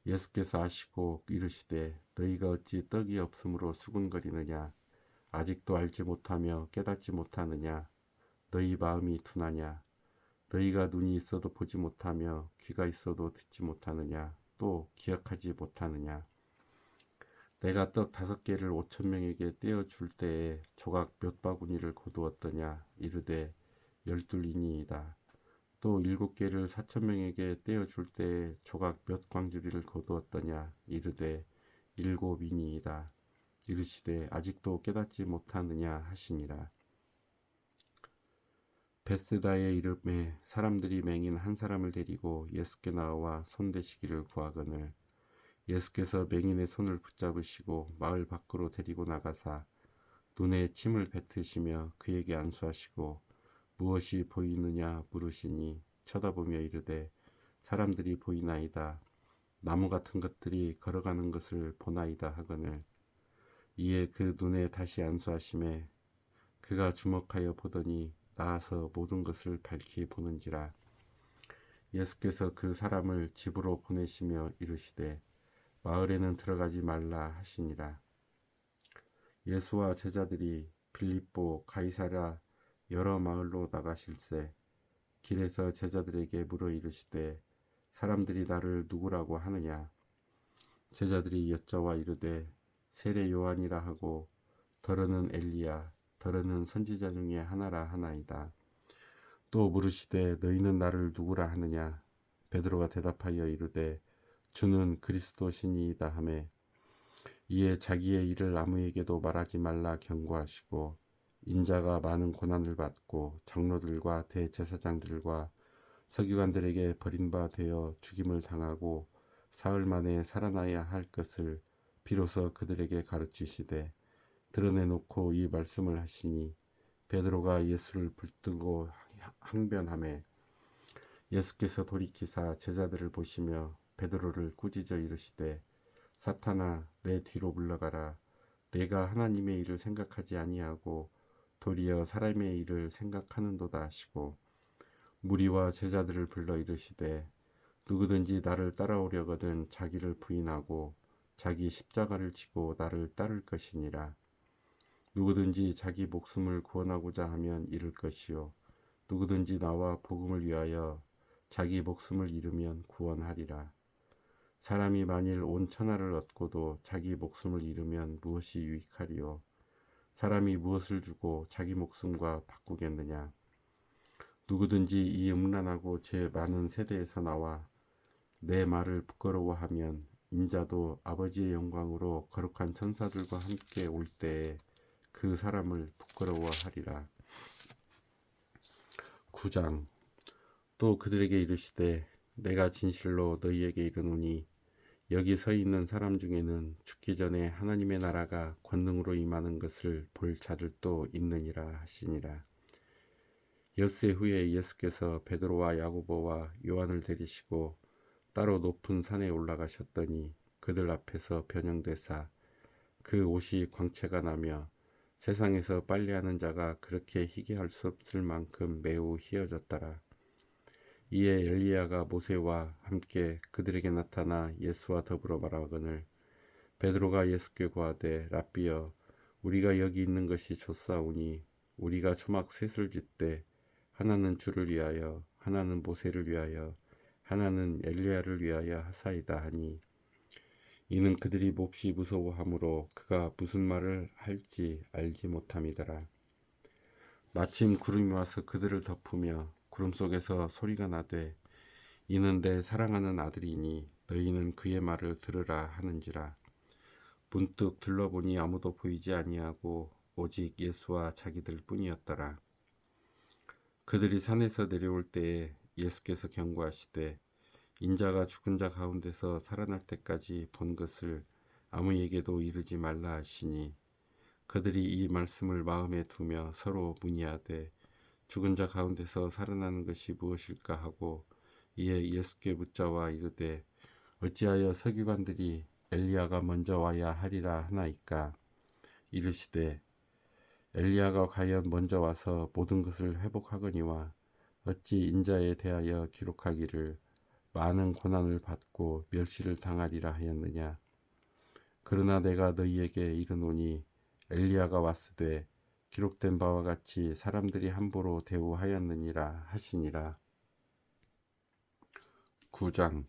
예수께서 아시고 이르시되 너희가 어찌 떡이 없음으로 수군거리느냐. 아직도 알지 못하며 깨닫지 못하느냐. 너희 마음이 둔하냐. 너희가 눈이 있어도 보지 못하며 귀가 있어도 듣지 못하느냐. 또 기억하지 못하느냐. 내가 떡 5개를 5,000명에게 떼어줄 때에 조각 몇 바구니를 거두었더냐. 이르되 12이니이다. 또 7개를 4,000명에게 떼어줄 때에 조각 몇 광주리를 거두었더냐. 이르되 7이니이다. 이르시되 아직도 깨닫지 못하느냐 하시니라. 벳세다의 이름에 사람들이 맹인 한 사람을 데리고 예수께 나와 손대시기를 구하거늘 예수께서 맹인의 손을 붙잡으시고 마을 밖으로 데리고 나가사 눈에 침을 뱉으시며 그에게 안수하시고 무엇이 보이느냐 물으시니 쳐다보며 이르되 사람들이 보이나이다. 나무 같은 것들이 걸어가는 것을 보나이다 하거늘 이에 그 눈에 다시 안수하심에 그가 주목하여 보더니 나아서 모든 것을 밝히 보는지라. 예수께서 그 사람을 집으로 보내시며 이르시되 마을에는 들어가지 말라 하시니라. 예수와 제자들이 빌립보 가이사랴 여러 마을로 나가실새 길에서 제자들에게 물어 이르시되 사람들이 나를 누구라고 하느냐. 제자들이 여짜와 이르되 세례 요한이라 하고 더러는 엘리야 더러는 선지자 중에 하나라 하나이다. 또 물으시되 너희는 나를 누구라 하느냐. 베드로가 대답하여 이르되 주는 그리스도시니이다 하매 이에 자기의 일을 아무에게도 말하지 말라 경고하시고 인자가 많은 고난을 받고 장로들과 대제사장들과 서기관들에게 버림바 되어 죽임을 당하고 사흘 만에 살아나야 할 것을 비로소 그들에게 가르치시되 드러내놓고 이 말씀을 하시니 베드로가 예수를 붙들고 항변하매 예수께서 돌이키사 제자들을 보시며 베드로를 꾸짖어 이르시되 사탄아 내 뒤로 물러가라. 내가 하나님의 일을 생각하지 아니하고 도리어 사람의 일을 생각하는도다 하시고 무리와 제자들을 불러 이르시되 누구든지 나를 따라오려거든 자기를 부인하고 자기 십자가를 지고 나를 따를 것이니라. 누구든지 자기 목숨을 구원하고자 하면 잃을 것이요 누구든지 나와 복음을 위하여 자기 목숨을 잃으면 구원하리라. 사람이 만일 온 천하를 얻고도 자기 목숨을 잃으면 무엇이 유익하리요. 사람이 무엇을 주고 자기 목숨과 바꾸겠느냐. 누구든지 이 음란하고 죄 많은 세대에서 나와 내 말을 부끄러워하면 인자도 아버지의 영광으로 거룩한 천사들과 함께 올 때에 그 사람을 부끄러워하리라. 9장. 또 그들에게 이르시되 내가 진실로 너희에게 이르노니 여기 서 있는 사람 중에는 죽기 전에 하나님의 나라가 권능으로 임하는 것을 볼 자들도 있느니라 하시니라. 엿새 후에 예수께서 베드로와 야고보와 요한을 데리시고 따로 높은 산에 올라가셨더니 그들 앞에서 변형되사 그 옷이 광채가 나며 세상에서 빨래하는 자가 그렇게 희게 할 수 없을 만큼 매우 희어졌더라. 이에 엘리야가 모세와 함께 그들에게 나타나 예수와 더불어 말하거늘 베드로가 예수께 고하되 랍비여 우리가 여기 있는 것이 좋사오니 우리가 초막 셋을 짓되 하나는 주를 위하여 하나는 모세를 위하여 하나는 엘리야를 위하여 하사이다 하니 이는 그들이 몹시 무서워하므로 그가 무슨 말을 할지 알지 못함이더라. 마침 구름이 와서 그들을 덮으며 구름 속에서 소리가 나되 이는 내 사랑하는 아들이니 너희는 그의 말을 들으라 하는지라. 문득 둘러보니 아무도 보이지 아니하고 오직 예수와 자기들 뿐이었더라. 그들이 산에서 내려올 때에 예수께서 경고하시되 인자가 죽은 자 가운데서 살아날 때까지 본 것을 아무에게도 이르지 말라 하시니 그들이 이 말씀을 마음에 두며 서로 문의하되 죽은 자 가운데서 살아나는 것이 무엇일까 하고 이에 예수께 묻자와 이르되 어찌하여 서기관들이 엘리야가 먼저 와야 하리라 하나이까. 이르시되 엘리야가 과연 먼저 와서 모든 것을 회복하거니와 어찌 인자에 대하여 기록하기를 많은 고난을 받고 멸시를 당하리라 하였느냐. 그러나 내가 너희에게 이르노니 엘리야가 왔으되 기록된 바와 같이 사람들이 함부로 대우하였느니라 하시니라. 9장.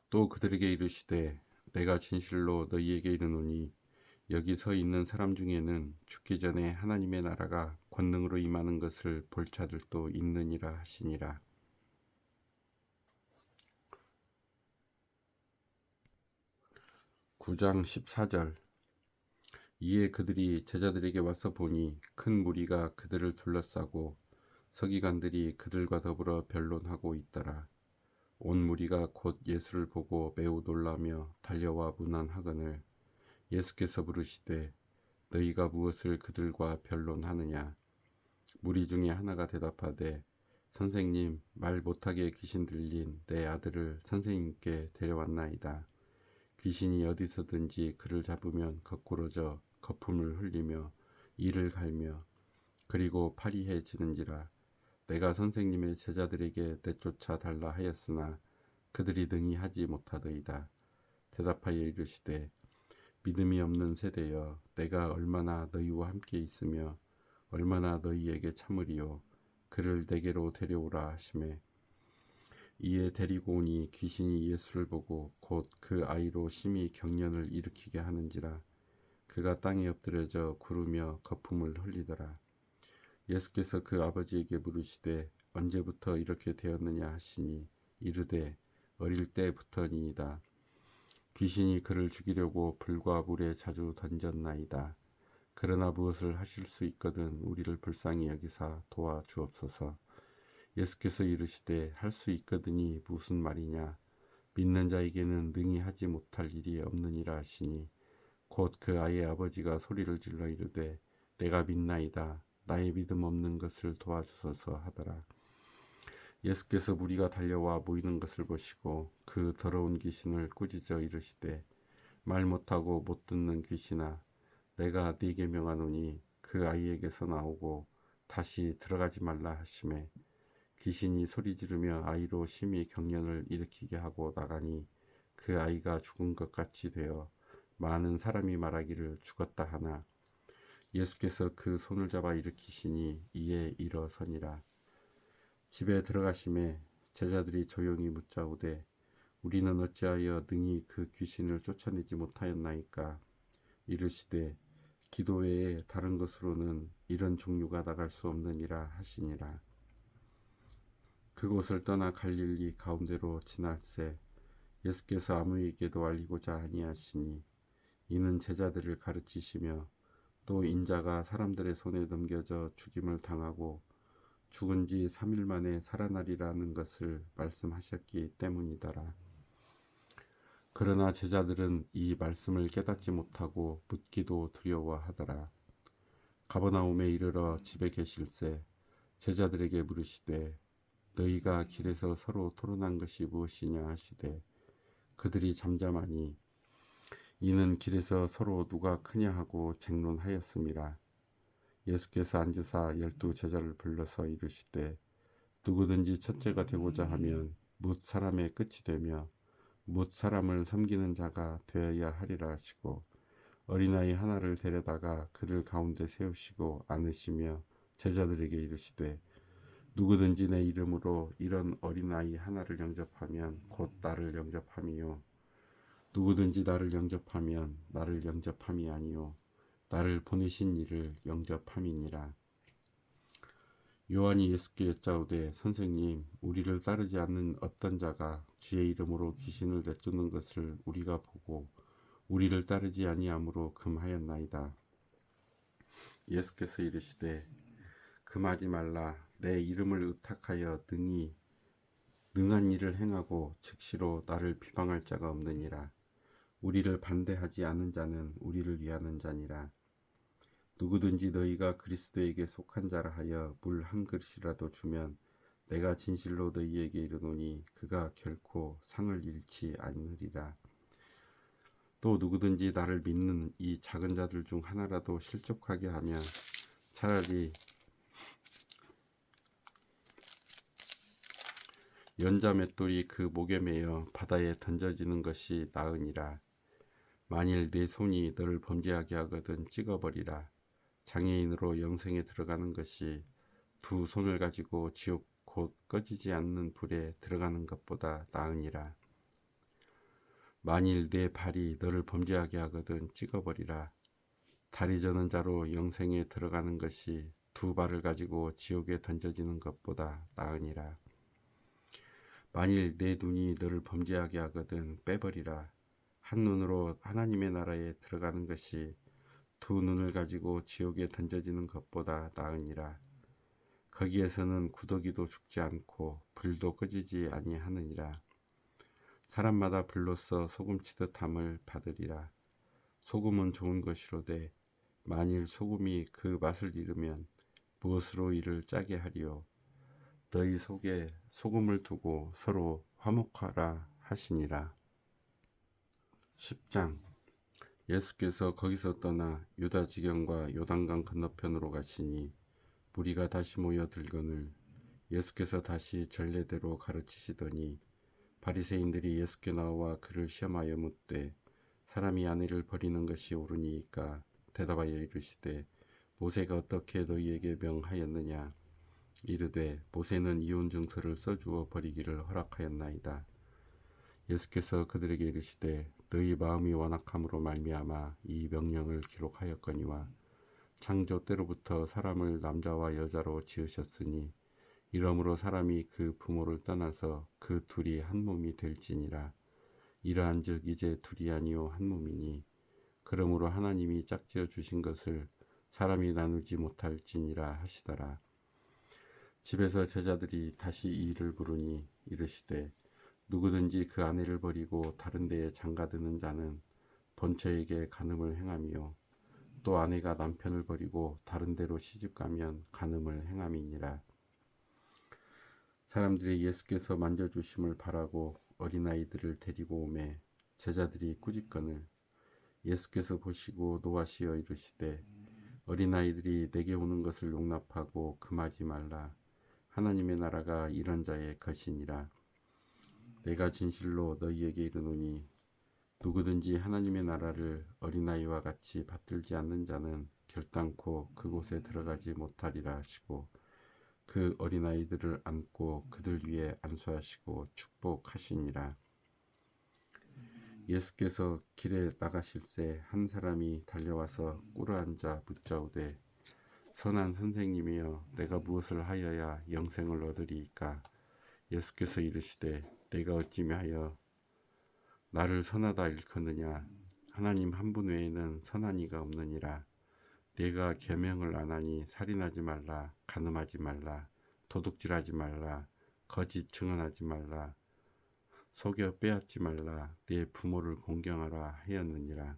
또 그들에게 이르시되 내가 진실로 너희에게 이르노니 여기 서 있는 사람 중에는 죽기 전에 하나님의 나라가 권능으로 임하는 것을 볼 자들도 있느니라 하시니라. 9장 14절. 이에 그들이 제자들에게 와서 보니 큰 무리가 그들을 둘러싸고 서기관들이 그들과 더불어 변론하고 있더라. 온 무리가 곧 예수를 보고 매우 놀라며 달려와 문안하거늘 예수께서 부르시되 너희가 무엇을 그들과 변론하느냐. 무리 중에 하나가 대답하되 선생님, 말 못하게 귀신 들린 내 아들을 선생님께 데려왔나이다. 귀신이 어디서든지 그를 잡으면 거꾸러져 거품을 흘리며 이를 갈며 그리고 파리해지는지라. 내가 선생님의 제자들에게 내쫓아 달라 하였으나 그들이 능히 하지 못하더이다. 대답하여 이르시되 믿음이 없는 세대여, 내가 얼마나 너희와 함께 있으며 얼마나 너희에게 참으리요. 그를 내게로 데려오라 하시매 이에 데리고 오니 귀신이 예수를 보고 곧 그 아이로 심히 경련을 일으키게 하는지라. 그가 땅에 엎드려져 구르며 거품을 흘리더라. 예수께서 그 아버지에게 물으시되 언제부터 이렇게 되었느냐 하시니 이르되 어릴 때부터니이다. 귀신이 그를 죽이려고 불과 물에 자주 던졌나이다. 그러나 무엇을 하실 수 있거든 우리를 불쌍히 여기사 도와주옵소서. 예수께서 이르시되 할 수 있거든이 무슨 말이냐. 믿는 자에게는 능히 하지 못할 일이 없느니라 하시니 곧 그 아이의 아버지가 소리를 질러 이르되 내가 믿나이다. 나의 믿음 없는 것을 도와주소서 하더라. 예수께서 무리가 달려와 모이는 것을 보시고 그 더러운 귀신을 꾸짖어 이르시되 말 못하고 못 듣는 귀신아, 내가 네게 명하노니 그 아이에게서 나오고 다시 들어가지 말라 하시매 귀신이 소리 지르며 아이로 심히 경련을 일으키게 하고 나가니 그 아이가 죽은 것 같이 되어 많은 사람이 말하기를 죽었다 하나 예수께서 그 손을 잡아 일으키시니 이에 일어서니라. 집에 들어가심에 제자들이 조용히 묻자오되 우리는 어찌하여 능히 그 귀신을 쫓아내지 못하였나이까. 이르시되 기도 외에 다른 것으로는 이런 종류가 나갈 수 없느니라 하시니라. 그곳을 떠나 갈릴리 가운데로 지날새 예수께서 아무에게도 알리고자 아니하시니 이는 제자들을 가르치시며 또 인자가 사람들의 손에 넘겨져 죽임을 당하고 죽은 지 3일 만에 살아나리라는 것을 말씀하셨기 때문이더라. 그러나 제자들은 이 말씀을 깨닫지 못하고 묻기도 두려워하더라. 가버나움에 이르러 집에 계실새 제자들에게 물으시되 너희가 길에서 서로 토론한 것이 무엇이냐 하시되 그들이 잠잠하니 이는 길에서 서로 누가 크냐 하고 쟁론하였음이라. 예수께서 앉으사 12 제자를 불러서 이르시되 누구든지 첫째가 되고자 하면 뭇 사람의 끝이 되며 뭇 사람을 섬기는 자가 되어야 하리라 하시고 어린아이 하나를 데려다가 그들 가운데 세우시고 안으시며 제자들에게 이르시되 누구든지 내 이름으로 이런 어린아이 하나를 영접하면 곧 나를 영접함이요 누구든지 나를 영접하면 나를 영접함이 아니요 나를 보내신 이를 영접함이니라. 요한이 예수께 여짜오되 선생님, 우리를 따르지 않는 어떤 자가 주의 이름으로 귀신을 내쫓는 것을 우리가 보고 우리를 따르지 아니함으로 금하였나이다. 예수께서 이르시되 금하지 말라. 내 이름을 의탁하여 능한 일을 행하고 즉시로 나를 비방할 자가 없느니라. 우리를 반대하지 않은 자는 우리를 위하는 자니라. 누구든지 너희가 그리스도에게 속한 자라 하여 물 한 그릇이라도 주면 내가 진실로 너희에게 이르노니 그가 결코 상을 잃지 않으리라. 또 누구든지 나를 믿는 이 작은 자들 중 하나라도 실족하게 하면 차라리 연자 맷돌이 그 목에 매여 바다에 던져지는 것이 나으니라. 만일 네 손이 너를 범죄하게 하거든 찍어버리라. 장애인으로 영생에 들어가는 것이 두 손을 가지고 지옥 곧 꺼지지 않는 불에 들어가는 것보다 나으니라. 만일 네 발이 너를 범죄하게 하거든 찍어버리라. 다리 저는 자로 영생에 들어가는 것이 두 발을 가지고 지옥에 던져지는 것보다 나으니라. 만일 네 눈이 너를 범죄하게 하거든 빼버리라. 한 눈으로 하나님의 나라에 들어가는 것이 두 눈을 가지고 지옥에 던져지는 것보다 나으니라. 거기에서는 구더기도 죽지 않고 불도 꺼지지 아니하느니라. 사람마다 불로써 소금치듯 함을 받으리라. 소금은 좋은 것이로되 만일 소금이 그 맛을 잃으면 무엇으로 이를 짜게 하리요. 너희 속에 소금을 두고 서로 화목하라 하시니라. 10장. 예수께서 거기서 떠나 유다 지경과 요단강 건너편으로 가시니 무리가 다시 모여 들거늘 예수께서 다시 전례대로 가르치시더니 바리새인들이 예수께 나와 그를 시험하여 묻되 사람이 아내를 버리는 것이 옳으니까 대답하여 이르시되 모세가 어떻게 너희에게 명하였느냐. 이르되 모세는 이혼 증서를 써주어 버리기를 허락하였나이다. 예수께서 그들에게 이르시되 너희 마음이 완악함으로 말미암아 이 명령을 기록하였거니와 창조 때로부터 사람을 남자와 여자로 지으셨으니 이러므로 사람이 그 부모를 떠나서 그 둘이 한 몸이 될지니라. 이러한즉 이제 둘이 아니요 한 몸이니 그러므로 하나님이 짝지어 주신 것을 사람이 나누지 못할지니라 하시더라. 집에서 제자들이 다시 이 일을 물으니 이르시되 누구든지 그 아내를 버리고 다른 데에 장가드는 자는 본처에게 간음을 행하며 또 아내가 남편을 버리고 다른 데로 시집가면 간음을 행함이니라. 사람들이 예수께서 만져주심을 바라고 어린아이들을 데리고 오매 제자들이 꾸짖거늘 예수께서 보시고 노하시어 이르시되 어린아이들이 내게 오는 것을 용납하고 금하지 말라. 하나님의 나라가 이런 자의 것이니라. 내가 진실로 너희에게 이르노니 누구든지 하나님의 나라를 어린아이와 같이 받들지 않는 자는 결단코 그곳에 들어가지 못하리라 하시고 그 어린아이들을 안고 그들 위에 안수하시고 축복하시니라. 예수께서 길에 나가실새 한 사람이 달려와서 꿇어앉아 묻자오되 선한 선생님이여 내가 무엇을 하여야 영생을 얻으리이까. 예수께서 이르시되 내가 어찌며 하여 나를 선하다 일컫느냐. 하나님 한 분 외에는 선한 이가 없느니라. 내가 계명을 안 하니 살인하지 말라, 간음하지 말라, 도둑질하지 말라, 거짓 증언하지 말라, 속여 빼앗지 말라, 내 부모를 공경하라 하였느니라.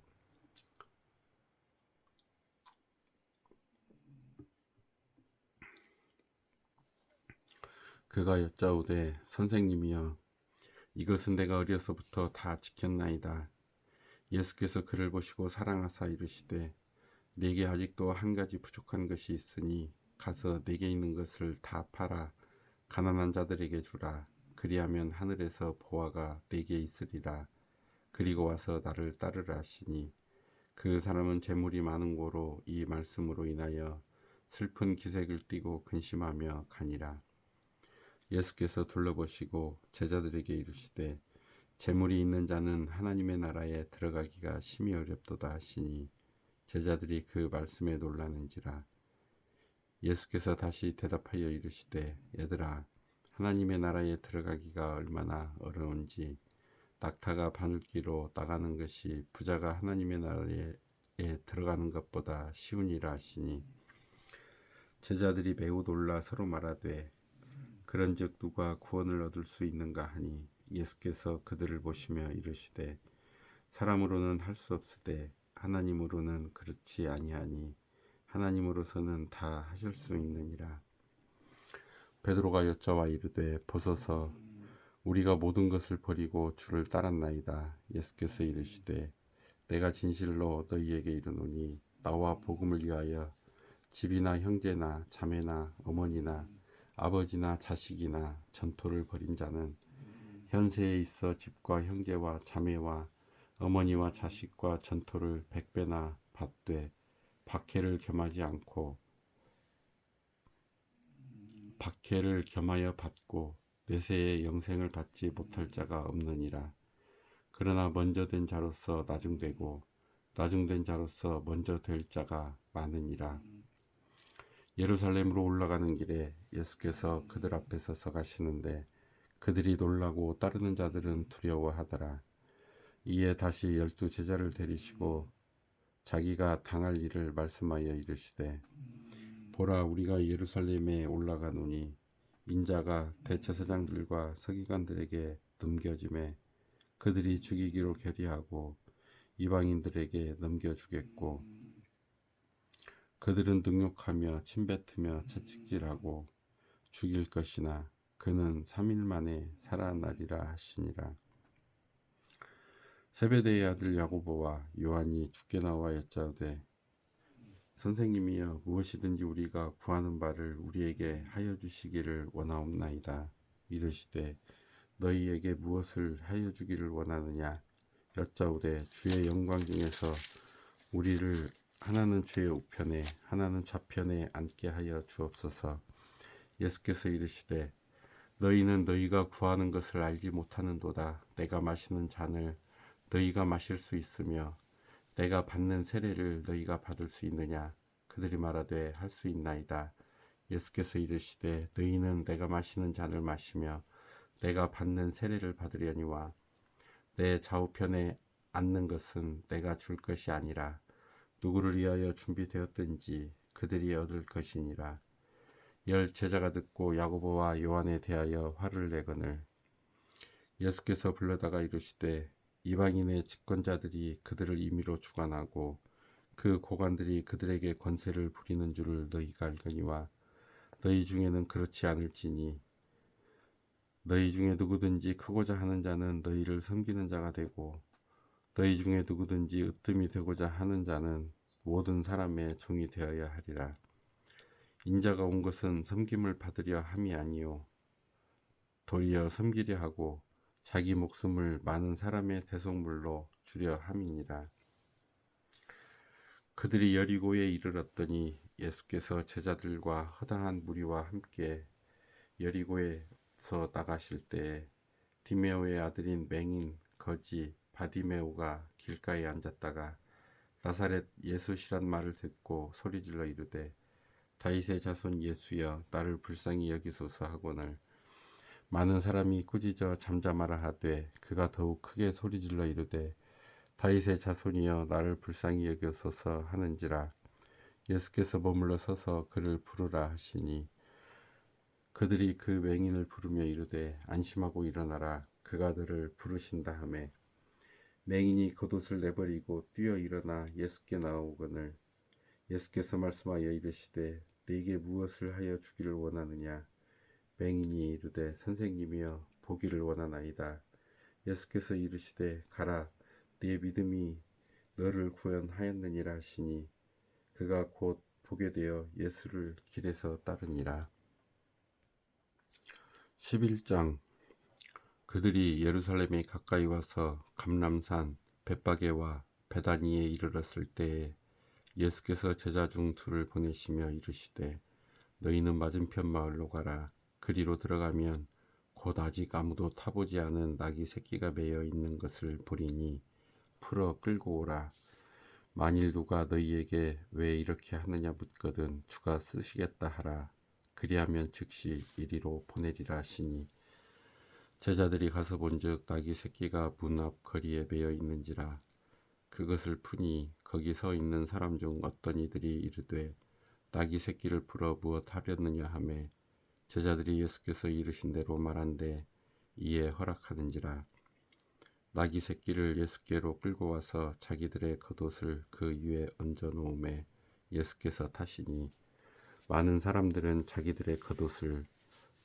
그가 여짜오되 선생님이여 이것은 내가 어려서부터 다 지켰나이다. 예수께서 그를 보시고 사랑하사 이르시되 네게 아직도 한 가지 부족한 것이 있으니 가서 네게 있는 것을 다 팔아 가난한 자들에게 주라. 그리하면 하늘에서 보화가 네게 있으리라. 그리고 와서 나를 따르라 하시니 그 사람은 재물이 많은 고로 이 말씀으로 인하여 슬픈 기색을 띠고 근심하며 가니라. 예수께서 둘러보시고 제자들에게 이르시되 재물이 있는 자는 하나님의 나라에 들어가기가 심히 어렵도다 하시니 제자들이 그 말씀에 놀라는지라. 예수께서 다시 대답하여 이르시되 얘들아 하나님의 나라에 들어가기가 얼마나 어려운지 낙타가 바늘기로 나가는 것이 부자가 하나님의 나라에 들어가는 것보다 쉬우니라 하시니 제자들이 매우 놀라 서로 말하되 그런즉 누가 구원을 얻을 수 있는가 하니 예수께서 그들을 보시며 이르시되 사람으로는 할 수 없으되 하나님으로는 그렇지 아니하니 하나님으로서는 다 하실 수 있느니라. 베드로가 여짜와 이르되 보소서 우리가 모든 것을 버리고 주를 따랐나이다. 예수께서 이르시되 내가 진실로 너희에게 이르노니 나와 복음을 위하여 집이나 형제나 자매나 어머니나 아버지나 자식이나 전토를 벌인 자는 현세에 있어 집과 형제와 자매와 어머니와 자식과 전토를 100배나 받되 박해를 겸하여 받고 내세의 영생을 받지 못할 자가 없느니라. 그러나 먼저 된 자로서 나중되고 나중된 자로서 먼저 될 자가 많으니라. 예루살렘으로 올라가는 길에 예수께서 그들 앞에 서서 가시는데 그들이 놀라고 따르는 자들은 두려워하더라. 이에 다시 12 제자를 데리시고 자기가 당할 일을 말씀하여 이르시되 보라 우리가 예루살렘에 올라가노니 인자가 대제사장들과 서기관들에게 넘겨짐에 그들이 죽이기로 결의하고 이방인들에게 넘겨주겠고 그들은 능욕하며 침뱉으며 채찍질하고 죽일 것이나 그는 3일 만에 살아나리라 하시니라. 세베대의 아들 야고보와 요한이 죽게 나와 여짜오되 선생님이여 무엇이든지 우리가 구하는 바를 우리에게 하여 주시기를 원하옵나이다. 이르시되 너희에게 무엇을 하여 주기를 원하느냐 여짜오되 주의 영광 중에서 우리를 하나는 주의 우편에 하나는 좌편에 앉게 하여 주옵소서. 예수께서 이르시되 너희는 너희가 구하는 것을 알지 못하는도다. 내가 마시는 잔을 너희가 마실 수 있으며 내가 받는 세례를 너희가 받을 수 있느냐. 그들이 말하되 할 수 있나이다. 예수께서 이르시되 너희는 내가 마시는 잔을 마시며 내가 받는 세례를 받으려니와 내 좌우편에 앉는 것은 내가 줄 것이 아니라 누구를 위하여 준비되었든지 그들이 얻을 것이니라. 열 제자가 듣고 야고보와 요한에 대하여 화를 내거늘 예수께서 불러다가 이르시되 이방인의 집권자들이 그들을 임의로 주관하고 그 고관들이 그들에게 권세를 부리는 줄을 너희가 알거니와 너희 중에는 그렇지 않을지니 너희 중에 누구든지 크고자 하는 자는 너희를 섬기는 자가 되고 너희 중에 누구든지 으뜸이 되고자 하는 자는 모든 사람의 종이 되어야 하리라. 인자가 온 것은 섬김을 받으려 함이 아니요 도리어 섬기려 하고 자기 목숨을 많은 사람의 대속물로 주려 함이니라. 그들이 여리고에 이르렀더니 예수께서 제자들과 허다한 무리와 함께 여리고에서 나가실 때에 디메오의 아들인 맹인 거지 바디메오가 길가에 앉았다가 나사렛 예수시란 말을 듣고 소리질러 이르되 다윗의 자손 예수여 나를 불쌍히 여기소서 하거늘 많은 사람이 꾸짖어 잠잠하라 하되 그가 더욱 크게 소리질러 이르되 다윗의 자손이여 나를 불쌍히 여기소서 하는지라. 예수께서 머물러 서서 그를 부르라 하시니 그들이 그 맹인을 부르며 이르되 안심하고 일어나라. 그가 너를 부르신다 하매 맹인이 겉옷을 내버리고 뛰어 일어나 예수께 나오거늘 예수께서 말씀하여 이르시되 네게 무엇을 하여 주기를 원하느냐. 맹인이 이르되 선생님이여 보기를 원하나이다. 예수께서 이르시되 가라 네 믿음이 너를 구원하였느니라 하시니 그가 곧 보게 되어 예수를 길에서 따르니라. 11장 그들이 예루살렘에 가까이 와서 감람산 벳바게와 베다니에 이르렀을 때에 예수께서 제자 중 둘을 보내시며 이르시되 너희는 맞은편 마을로 가라. 그리로 들어가면 곧 아직 아무도 타보지 않은 나귀 새끼가 매여 있는 것을 보리니 풀어 끌고 오라. 만일 누가 너희에게 왜 이렇게 하느냐 묻거든 주가 쓰시겠다 하라. 그리하면 즉시 이리로 보내리라 하시니 제자들이 가서 본즉 나귀 새끼가 문 앞 거리에 매여 있는지라. 그것을 푸니 거기 서 있는 사람 중 어떤 이들이 이르되 나귀 새끼를 풀어 무엇 하려느냐 하매 제자들이 예수께서 이르신 대로 말한데 이에 허락하는지라. 나귀 새끼를 예수께로 끌고 와서 자기들의 겉옷을 그 위에 얹어 놓음에 예수께서 타시니 많은 사람들은 자기들의 겉옷을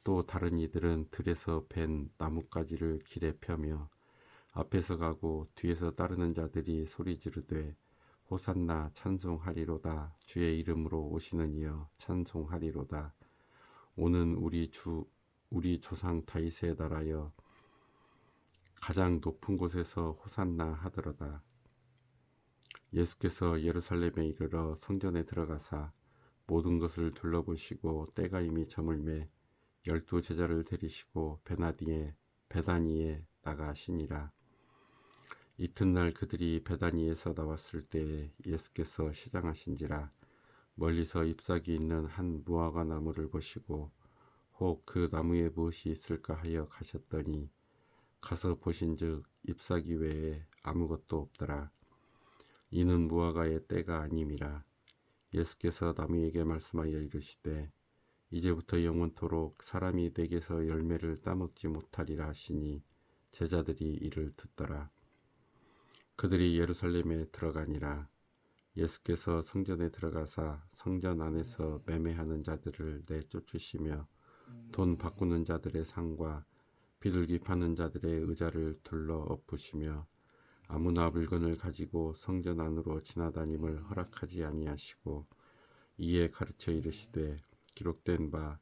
또 다른 이들은 들에서 벤 나뭇가지를 길에 펴며 앞에서 가고 뒤에서 따르는 자들이 소리 지르되 호산나 찬송하리로다. 주의 이름으로 오시는 이여 찬송하리로다. 오는 우리 조상 다윗의 나라여 가장 높은 곳에서 호산나 하더로다. 예수께서 예루살렘에 이르러 성전에 들어가사 모든 것을 둘러보시고 때가 이미 저물매 12 제자를 데리시고 베다니에 나가시니라. 이튿날 그들이 베다니에서 나왔을 때에 예수께서 시장하신지라. 멀리서 잎사귀 있는 한 무화과 나무를 보시고 혹 그 나무에 무엇이 있을까 하여 가셨더니 가서 보신즉 잎사귀 외에 아무것도 없더라. 이는 무화과의 때가 아님이라. 예수께서 나무에게 말씀하여 이르시되 이제부터 영원토록 사람이 내게서 열매를 따먹지 못하리라 하시니 제자들이 이를 듣더라. 그들이 예루살렘에 들어가니라. 예수께서 성전에 들어가사 성전 안에서 매매하는 자들을 내쫓으시며 돈 바꾸는 자들의 상과 비둘기 파는 자들의 의자를 둘러 엎으시며 아무나 물건을 가지고 성전 안으로 지나다님을 허락하지 아니하시고 이에 가르쳐 이르시되 기록된 바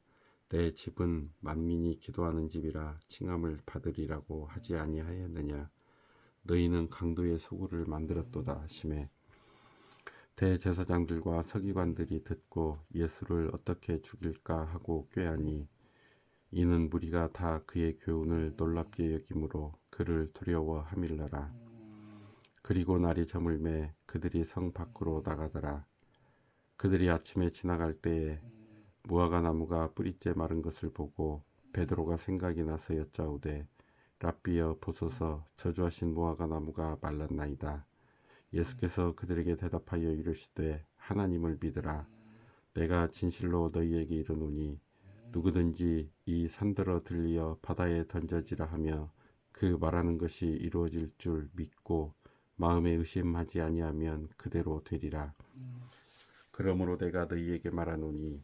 내 집은 만민이 기도하는 집이라 칭함을 받으리라고 하지 아니하였느냐. 너희는 강도의 소굴을 만들었도다 하시매 대제사장들과 서기관들이 듣고 예수를 어떻게 죽일까 하고 꾀하니 이는 무리가 다 그의 교훈을 놀랍게 여김으로 그를 두려워함일러라. 그리고 날이 저물매 그들이 성 밖으로 나가더라. 그들이 아침에 지나갈 때에 무화과 나무가 뿌리째 마른 것을 보고 베드로가 생각이 나서 여짜오되 랍비여 보소서 저주하신 무화과 나무가 말랐나이다. 예수께서 그들에게 대답하여 이르시되 하나님을 믿으라. 내가 진실로 너희에게 이르노니 누구든지 이 산들어 들리어 바다에 던져지라 하며 그 말하는 것이 이루어질 줄 믿고 마음에 의심하지 아니하면 그대로 되리라. 그러므로 내가 너희에게 말하노니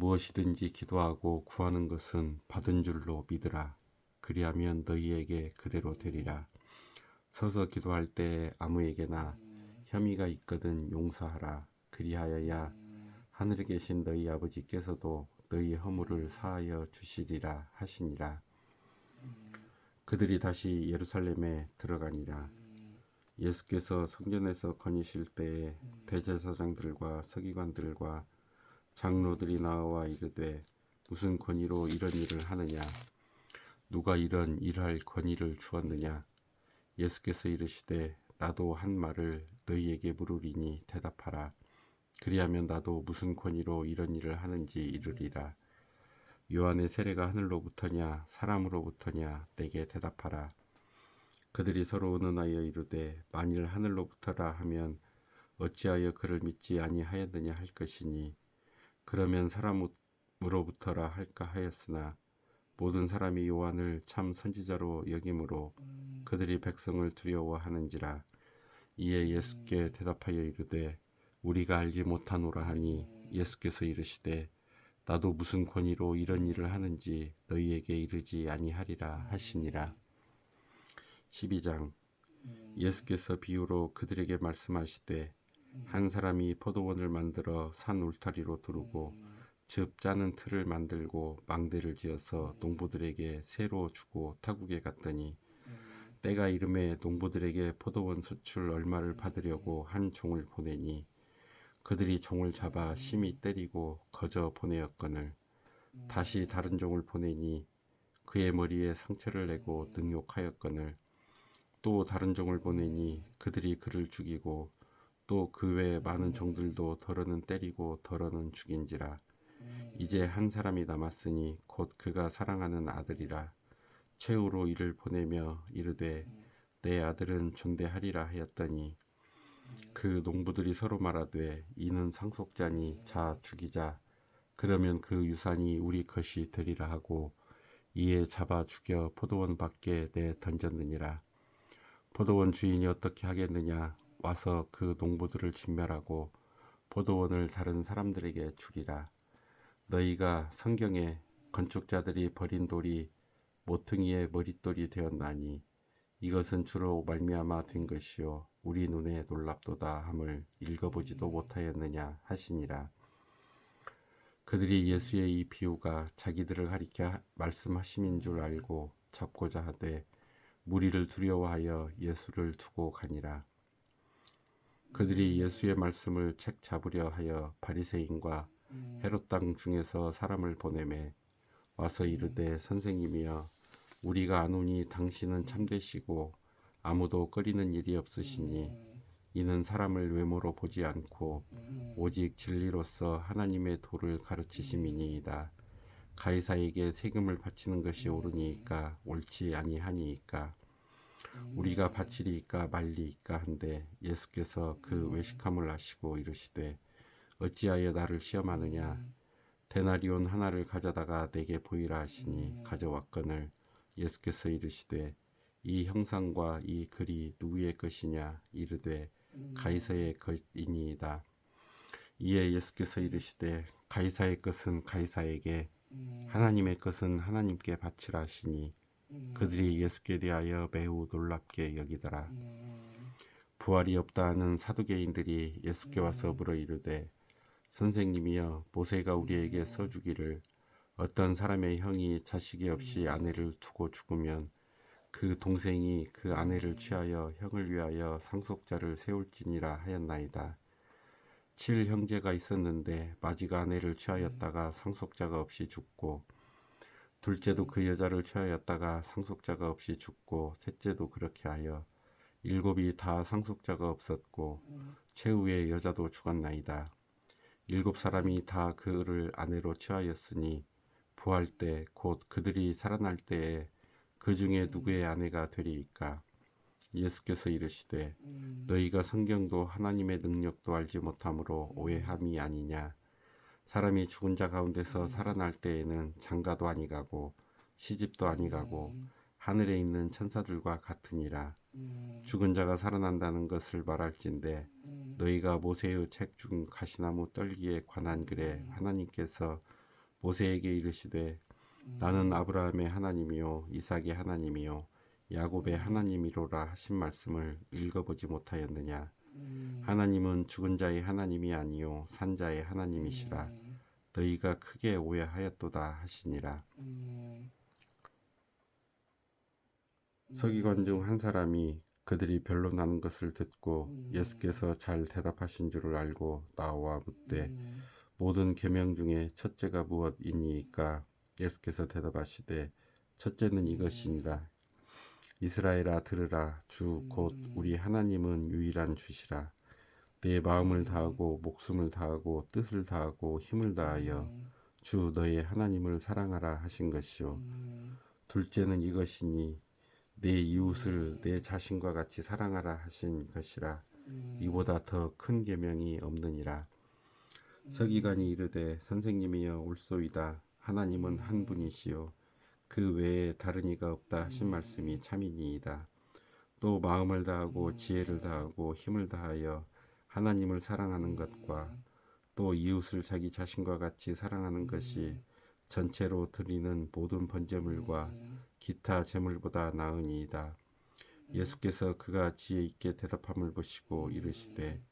무엇이든지 기도하고 구하는 것은 받은 줄로 믿으라. 그리하면 너희에게 그대로 되리라. 서서 기도할 때에 아무에게나 혐의가 있거든 용서하라. 그리하여야 하늘에 계신 너희 아버지께서도 너희 허물을 사하여 주시리라 하시니라. 그들이 다시 예루살렘에 들어가니라. 예수께서 성전에서 거니실 때에 대제사장들과 서기관들과 장로들이 나와 이르되 무슨 권위로 이런 일을 하느냐. 누가 이런 일할 권위를 주었느냐. 예수께서 이르시되 나도 한 말을 너희에게 물으리니 대답하라. 그리하면 나도 무슨 권위로 이런 일을 하는지 이르리라. 요한의 세례가 하늘로부터냐 사람으로부터냐 내게 대답하라. 그들이 서로 의논하여 이르되 만일 하늘로부터라 하면 어찌하여 그를 믿지 아니하였느냐 할 것이니 그러면 사람으로부터라 할까 하였으나 모든 사람이 요한을 참 선지자로 여김으로 그들이 백성을 두려워하는지라. 이에 예수께 대답하여 이르되 우리가 알지 못하노라 하니 예수께서 이르시되 나도 무슨 권위로 이런 일을 하는지 너희에게 이르지 아니하리라 하시니라. 12장. 예수께서 비유로 그들에게 말씀하시되 한 사람이 포도원을 만들어 산 울타리로 두르고 즉 짜는 틀을 만들고 망대를 지어서 농부들에게 새로 주고 타국에 갔더니 때가 이름에 농부들에게 포도원 수출 얼마를 받으려고 한 종을 보내니 그들이 종을 잡아 심히 때리고 거저 보내었거늘 다시 다른 종을 보내니 그의 머리에 상처를 내고 능욕하였거늘 또 다른 종을 보내니 그들이 그를 죽이고 또 그 외 많은 종들도 더러는 때리고 더러는 죽인지라. 이제 한 사람이 남았으니 곧 그가 사랑하는 아들이라. 최후로 이를 보내며 이르되 내 아들은 존대하리라 하였더니 그 농부들이 서로 말하되 이는 상속자니 자 죽이자. 그러면 그 유산이 우리 것이 되리라 하고 이에 잡아 죽여 포도원 밖에 내 던졌느니라. 포도원 주인이 어떻게 하겠느냐. 와서 그 농부들을 진멸하고 포도원을 다른 사람들에게 주리라. 너희가 성경에 건축자들이 버린 돌이 모퉁이의 머릿돌이 되었나니 이것은 주로 말미암아 된 것이요 우리 눈에 놀랍도다 함을 읽어보지도 못하였느냐 하시니라. 그들이 예수의 이 비유가 자기들을 가리켜 말씀하심인 줄 알고 잡고자 하되 무리를 두려워하여 예수를 두고 가니라. 그들이 예수의 말씀을 책 잡으려 하여 바리새인과 헤롯 땅 중에서 사람을 보내매 와서 이르되 선생님이여 우리가 아노니 당신은 참되시고 아무도 꺼리는 일이 없으시니 이는 사람을 외모로 보지 않고 오직 진리로서 하나님의 도를 가르치심이니이다. 가이사에게 세금을 바치는 것이 옳으니이까 옳지 아니하니이까 우리가 바치리이까 말리이까 한데 예수께서 그 외식함을 아시고 이르시되 어찌하여 나를 시험하느냐. 데나리온 하나를 가져다가 내게 보이라 하시니 가져왔거늘 예수께서 이르시되 이 형상과 이 글이 누구의 것이냐 이르되 가이사의 것이니이다. 이에 예수께서 이르시되 가이사의 것은 가이사에게 하나님의 것은 하나님께 바치라 하시니 그들이 예수께 대하여 매우 놀랍게 여기더라. 부활이 없다 하는 사두개인들이 예수께 와서 물어 이르되 선생님이여 모세가 우리에게 써주기를 어떤 사람의 형이 자식이 없이 아내를 두고 죽으면 그 동생이 그 아내를 취하여 형을 위하여 상속자를 세울지니라 하였나이다. 7형제가 있었는데 마지가 아내를 취하였다가 상속자가 없이 죽고 둘째도 그 여자를 취하였다가 상속자가 없이 죽고 셋째도 그렇게 하여 7이 다 상속자가 없었고 최후의 여자도 죽었나이다. 7사람이 다 그를 아내로 취하였으니 부활 때 곧 그들이 살아날 때에 그 중에 누구의 아내가 되리이까? 예수께서 이르시되 너희가 성경도 하나님의 능력도 알지 못함으로 오해함이 아니냐. 사람이 죽은 자 가운데서 살아날 때에는 장가도 아니가고 시집도 아니가고 하늘에 있는 천사들과 같으니라. 죽은 자가 살아난다는 것을 말할진대 너희가 모세의 책 중 가시나무 떨기에 관한 글에 하나님께서 모세에게 이르시되 나는 아브라함의 하나님이요 이삭의 하나님이요 야곱의 하나님이로라 하신 말씀을 읽어보지 못하였느냐. 하나님은 죽은 자의 하나님이 아니요 산 자의 하나님이시라. 너희가 크게 오해하였도다 하시니라. 서기관 중 한 사람이 그들이 변론하는 것을 듣고 예수께서 잘 대답하신 줄을 알고 나와 묻되 모든 계명 중에 첫째가 무엇이니까? 예수께서 대답하시되 첫째는 이것이니라. 이스라엘아 들으라. 주 곧 우리 하나님은 유일한 주시라. 내 마음을 다하고 목숨을 다하고 뜻을 다하고 힘을 다하여 주 너의 하나님을 사랑하라 하신 것이요. 둘째는 이것이니 내 이웃을 내 자신과 같이 사랑하라 하신 것이라. 이보다 더 큰 계명이 없느니라. 서기관이 이르되 선생님이여 옳소이다. 하나님은 한 분이시요 그 외에 다른 이가 없다 하신 말씀이 참이니이다. 또 마음을 다하고 지혜를 다하고 힘을 다하여 하나님을 사랑하는 것과 또 이웃을 자기 자신과 같이 사랑하는 것이 전체로 드리는 모든 번제물과 기타 제물보다 나으니이다. 예수께서 그가 지혜 있게 대답함을 보시고 이르시되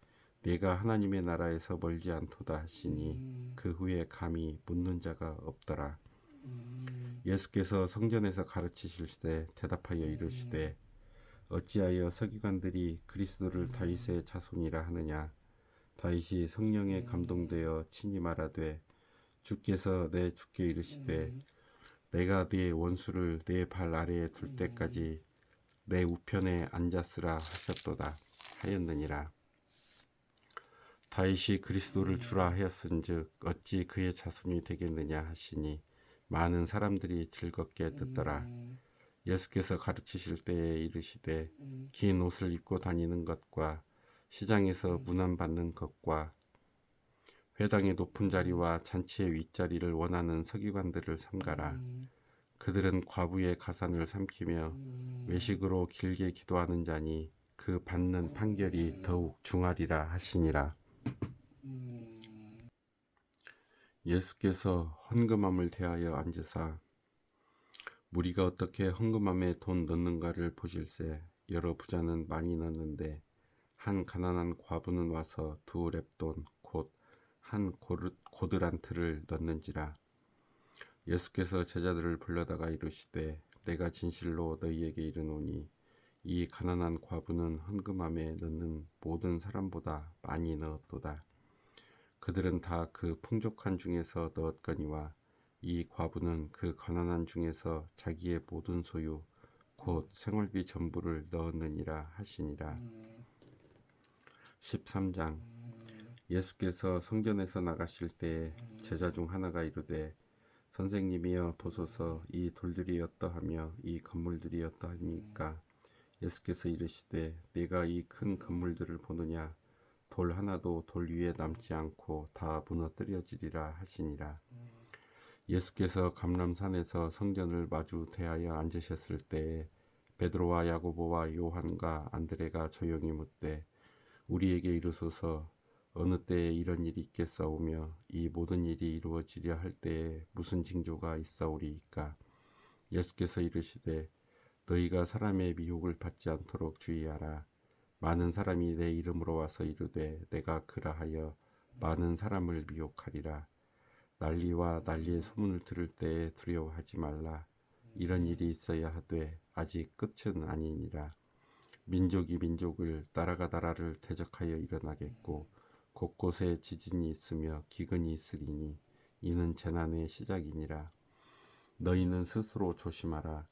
내가 하나님의 나라에서 멀지 않도다 하시니 그 후에 감히 묻는 자가 없더라. 예수께서 성전에서 가르치실 때 대답하여 이르시되 어찌하여 서기관들이 그리스도를 다윗의 자손이라 하느냐. 다윗이 성령에 감동되어 친히 말하되 주께서 내 주께 이르시되 내가 네 원수를 내 발 아래에 둘 때까지 내 우편에 앉았으라 하셨도다 하였느니라. 다윗이 그리스도를 주라 하였은즉 어찌 그의 자손이 되겠느냐 하시니 많은 사람들이 즐겁게 듣더라. 예수께서 가르치실 때에 이르시되 긴 옷을 입고 다니는 것과 시장에서 문안받는 것과 회당의 높은 자리와 잔치의 윗자리를 원하는 서기관들을 삼가라. 그들은 과부의 가산을 삼키며 외식으로 길게 기도하는 자니 그 받는 판결이 더욱 중하리라 하시니라. 예수께서 헌금함을 대하여 앉으사 무리가 어떻게 헌금함에 돈 넣는가를 보실세. 여러 부자는 많이 넣는데 한 가난한 과부는 와서 2렙돈 곧 한 고드란트를 넣는지라. 예수께서 제자들을 불러다가 이르시되 내가 진실로 너희에게 이르노니 이 가난한 과부는 헌금함에 넣는 모든 사람보다 많이 넣었도다. 그들은 다 그 풍족한 중에서 넣었거니와 이 과부는 그 가난한 중에서 자기의 모든 소유 곧 생활비 전부를 넣었느니라 하시니라. 13장. 예수께서 성전에서 나가실 때에 제자 중 하나가 이르되 선생님이여 보소서 이 돌들이 어떠하며 이 건물들이 어떠하니까. 예수께서 이르시되 네가 이 큰 건물들을 보느냐. 돌 하나도 돌 위에 남지 않고 다 무너뜨려지리라 하시니라. 예수께서 감람산에서 성전을 마주 대하여 앉으셨을 때에 베드로와 야고보와 요한과 안드레가 조용히 묻되 우리에게 이르소서 어느 때에 이런 일이 있겠사오며 이 모든 일이 이루어지려 할 때에 무슨 징조가 있사오리이까. 예수께서 이르시되 너희가 사람의 미혹을 받지 않도록 주의하라. 많은 사람이 내 이름으로 와서 이르되 내가 그라하여 많은 사람을 미혹하리라. 난리와 난리의 소문을 들을 때에 두려워하지 말라. 이런 일이 있어야 하되 아직 끝은 아니니라. 민족이 민족을 나라가 나라를 대적하여 일어나겠고 곳곳에 지진이 있으며 기근이 있으리니 이는 재난의 시작이니라. 너희는 스스로 조심하라.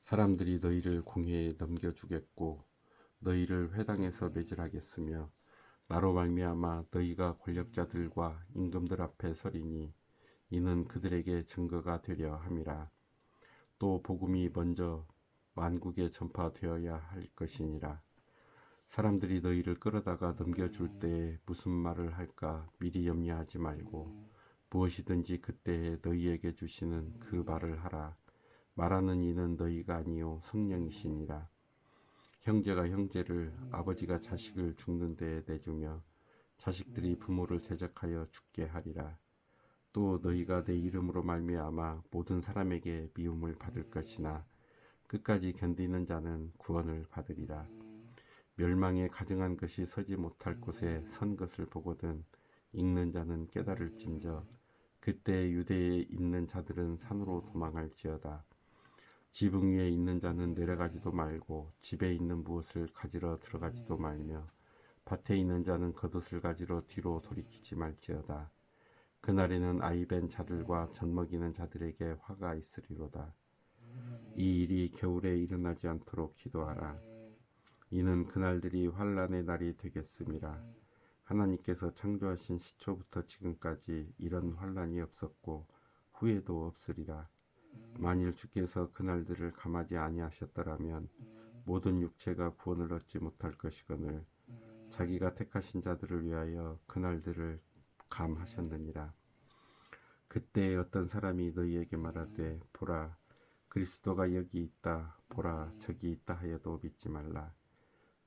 사람들이 너희를 공회에 넘겨주겠고 너희를 회당에서 매질하겠으며 나로 말미암아 너희가 권력자들과 임금들 앞에 서리니 이는 그들에게 증거가 되려 함이라. 또 복음이 먼저 만국에 전파되어야 할 것이니라. 사람들이 너희를 끌어다가 넘겨줄 때에 무슨 말을 할까 미리 염려하지 말고 무엇이든지 그때에 너희에게 주시는 그 말을 하라. 말하는 이는 너희가 아니요 성령이시니라. 형제가 형제를 아버지가 자식을 죽는 데에 내주며 자식들이 부모를 대적하여 죽게 하리라. 또 너희가 내 이름으로 말미암아 모든 사람에게 미움을 받을 것이나 끝까지 견디는 자는 구원을 받으리라. 멸망에 가증한 것이 서지 못할 곳에 선 것을 보거든 읽는 자는 깨달을진저 그때 유대에 있는 자들은 산으로 도망할지어다. 지붕 위에 있는 자는 내려가지도 말고 집에 있는 무엇을 가지러 들어가지도 말며 밭에 있는 자는 겉옷을 가지러 뒤로 돌이키지 말지어다. 그날에는 아이벤 자들과 젖먹이는 자들에게 화가 있으리로다. 이 일이 겨울에 일어나지 않도록 기도하라. 이는 그날들이 환난의 날이 되겠음이라. 하나님께서 창조하신 시초부터 지금까지 이런 환난이 없었고 후에도 없으리라. 만일 주께서 그날들을 감하지 아니하셨더라면 모든 육체가 구원을 얻지 못할 것이거늘 자기가 택하신 자들을 위하여 그날들을 감하셨느니라. 그때 어떤 사람이 너희에게 말하되 보라 그리스도가 여기 있다 보라 저기 있다 하여도 믿지 말라.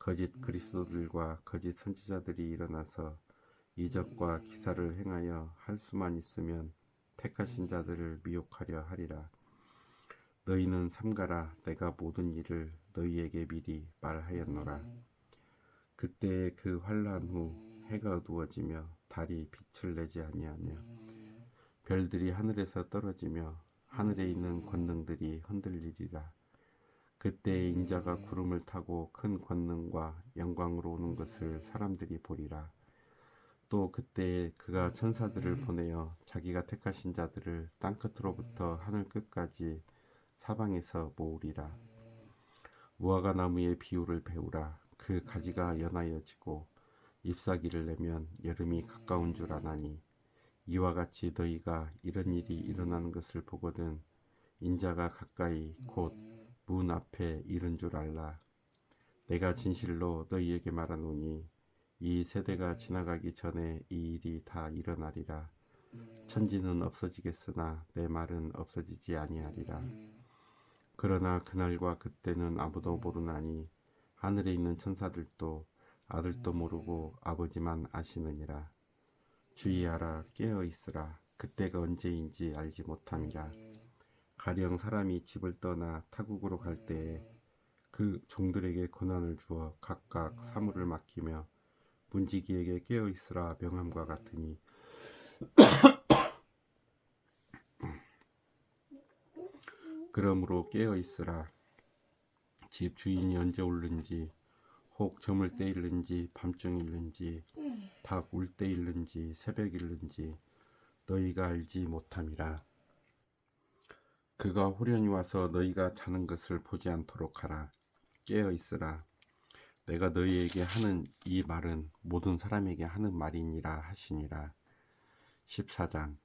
거짓 그리스도들과 거짓 선지자들이 일어나서 이적과 기사를 행하여 할 수만 있으면 택하신 자들을 미혹하려 하리라. 너희는 삼가라. 내가 모든 일을 너희에게 미리 말하였노라. 그때의 그 환난 후 해가 어두워지며 달이 빛을 내지 아니하며 별들이 하늘에서 떨어지며 하늘에 있는 권능들이 흔들리리라. 그때 인자가 구름을 타고 큰 권능과 영광으로 오는 것을 사람들이 보리라. 또 그때에 그가 천사들을 보내어 자기가 택하신 자들을 땅끝으로부터 하늘 끝까지 사방에서 모으리라. 무화과 나무의 비유를 배우라. 그 가지가 연하여지고 잎사귀를 내면 여름이 가까운 줄 아나니 이와 같이 너희가 이런 일이 일어나는 것을 보거든 인자가 가까이 곧 문 앞에 이른 줄 알라. 내가 진실로 너희에게 말하노니 이 세대가 지나가기 전에 이 일이 다 일어나리라. 천지는 없어지겠으나 내 말은 없어지지 아니하리라. 그러나 그날과 그때는 아무도 모르나니 하늘에 있는 천사들도 아들도 모르고 아버지만 아시느니라. 주의하라. 깨어 있으라. 그때가 언제인지 알지 못함이라. 가령 사람이 집을 떠나 타국으로 갈 때에 그 종들에게 권한을 주어 각각 사물을 맡기며 문지기에게 깨어 있으라 명함과 같으니 그러므로 깨어 있으라. 집 주인이 언제 올는지 혹 저물 때 일는지 밤중 일는지 닭 울 때 일는지 새벽 일는지 너희가 알지 못함이라. 그가 호련히 와서 너희가 자는 것을 보지 않도록 하라. 깨어 있으라. 내가 너희에게 하는 이 말은 모든 사람에게 하는 말이니라 하시니라. 14장.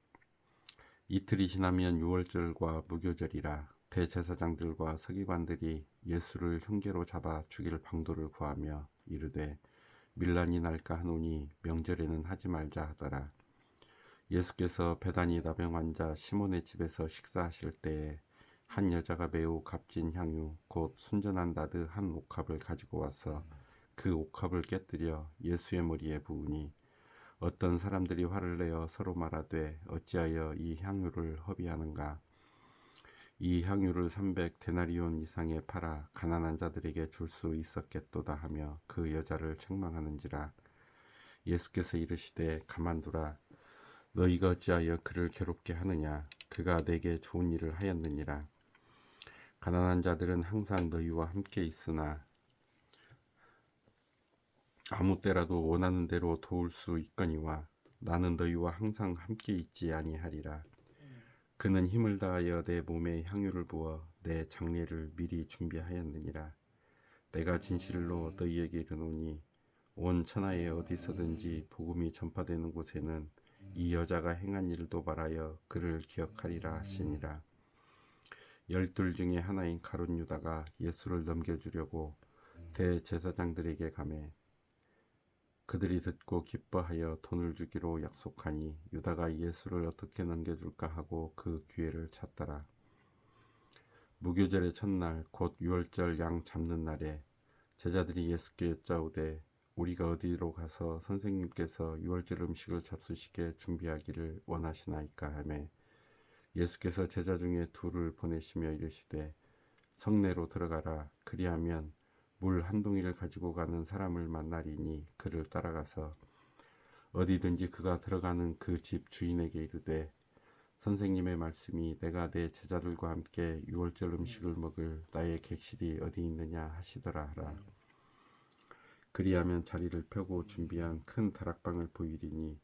이틀이 지나면 유월절과 무교절이라. 대제사장들과 서기관들이 예수를 흉계로 잡아 죽일 방도를 구하며 이르되 밀란이 날까 하노니 명절에는 하지 말자 하더라. 예수께서 베다니 나병 환자 시몬의 집에서 식사하실 때에 한 여자가 매우 값진 향유 곧 순전한 나드 한 옥합을 가지고 와서 그 옥합을 깨뜨려 예수의 머리에 부으니 어떤 사람들이 화를 내어 서로 말하되 어찌하여 이 향유를 허비하는가. 이 향유를 300데나리온 이상에 팔아 가난한 자들에게 줄 수 있었겠도다 하며 그 여자를 책망하는지라. 예수께서 이르시되 가만두라. 너희가 어찌하여 그를 괴롭게 하느냐. 그가 내게 좋은 일을 하였느니라. 가난한 자들은 항상 너희와 함께 있으나 아무 때라도 원하는 대로 도울 수 있거니와 나는 너희와 항상 함께 있지 아니하리라. 그는 힘을 다하여 내 몸에 향유를 부어 내 장례를 미리 준비하였느니라. 내가 진실로 너희에게 이르노니 온 천하에 어디서든지 복음이 전파되는 곳에는 이 여자가 행한 일도 말하여 그를 기억하리라 하시니라. 12 중에 하나인 가룟 유다가 예수를 넘겨주려고 대제사장들에게 가매 그들이 듣고 기뻐하여 돈을 주기로 약속하니 유다가 예수를 어떻게 넘겨줄까 하고 그 기회를 찾더라. 무교절의 첫날 곧 유월절 양 잡는 날에 제자들이 예수께 여짜오되 우리가 어디로 가서 선생님께서 유월절 음식을 잡수시게 준비하기를 원하시나이까 하매 예수께서 제자 중에 둘을 보내시며 이르시되 성내로 들어가라. 그리하면 물 한 동이를 가지고 가는 사람을 만나리니 그를 따라가서 어디든지 그가 들어가는 그 집 주인에게 이르되 선생님의 말씀이 내가 내 제자들과 함께 유월절 음식을 먹을 나의 객실이 어디 있느냐 하시더라 하라. 그리하면 자리를 펴고 준비한 큰 다락방을 보이리니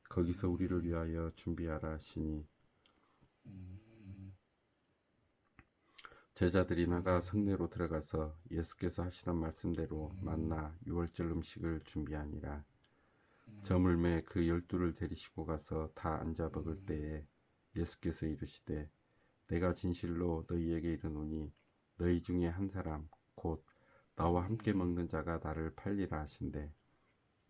거기서 우리를 위하여 준비하라 하시니 제자들이 나가 성내로 들어가서 예수께서 하시던 말씀대로 만나 유월절 음식을 준비하니라. 저물매 그 12를 데리시고 가서 다 앉아 먹을 때에 예수께서 이르시되 내가 진실로 너희에게 이르노니 너희 중에 한 사람 곧 나와 함께 먹는 자가 나를 팔리라 하신대.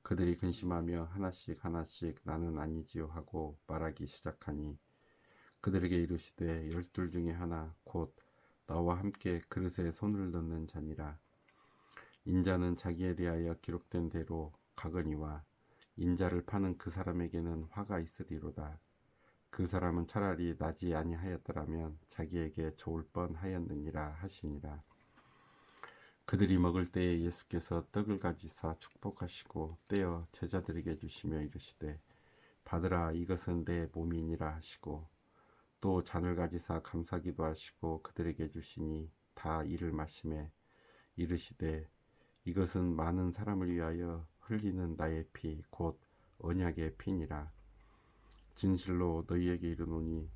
그들이 근심하며 하나씩 하나씩 나는 아니지요 하고 말하기 시작하니 그들에게 이르시되 12 중에 하나 곧 나와 함께 그릇에 손을 넣는 자니라. 인자는 자기에 대하여 기록된 대로 가거니와 인자를 파는 그 사람에게는 화가 있으리로다. 그 사람은 차라리 나지 아니하였더라면 자기에게 좋을 뻔하였느니라 하시니라. 그들이 먹을 때에 예수께서 떡을 가지사 축복하시고 떼어 제자들에게 주시며 이르시되 받으라 이것은 내 몸이니라 하시고 또 잔을 가지사 감사기도 하시고 그들에게 주시니 다 이를 마시매 이르시되 이것은 많은 사람을 위하여 흘리는 나의 피 곧 언약의 피니라. 진실로 너희에게 이르노니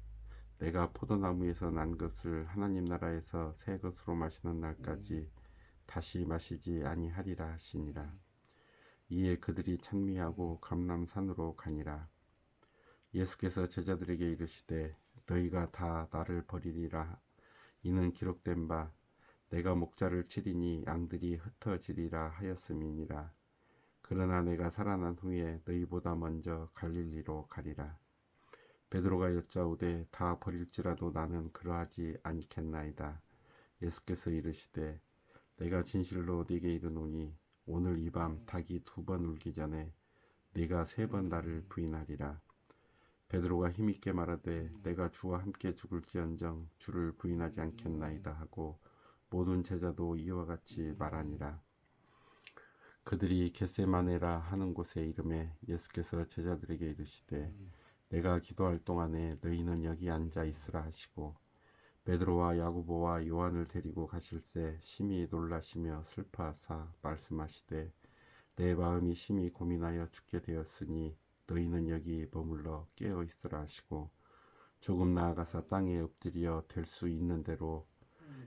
내가 포도나무에서 난 것을 하나님 나라에서 새 것으로 마시는 날까지 다시 마시지 아니하리라 하시니라. 이에 그들이 찬미하고 감람산으로 가니라. 예수께서 제자들에게 이르시되 너희가 다 나를 버리리라. 이는 기록된 바 내가 목자를 치리니 양들이 흩어지리라 하였음이니라. 그러나 내가 살아난 후에 너희보다 먼저 갈릴리로 가리라. 베드로가 여짜오되 다 버릴지라도 나는 그러하지 않겠나이다. 예수께서 이르시되 내가 진실로 네게 이르노니 오늘 이 밤 닭이 2번 울기 전에 네가 3번 나를 부인하리라. 베드로가 힘있게 말하되 내가 주와 함께 죽을지언정 주를 부인하지 않겠나이다 하고 모든 제자도 이와 같이 말하니라. 그들이 겟세마네라 하는 곳에 이름에 예수께서 제자들에게 이르시되 내가 기도할 동안에 너희는 여기 앉아 있으라 하시고 베드로와 야고보와 요한을 데리고 가실새 심히 놀라시며 슬퍼하사 말씀하시되 내 마음이 심히 고민하여 죽게 되었으니 너희는 여기 머물러 깨어 있으라 하시고 조금 나아가서 땅에 엎드려 될 수 있는 대로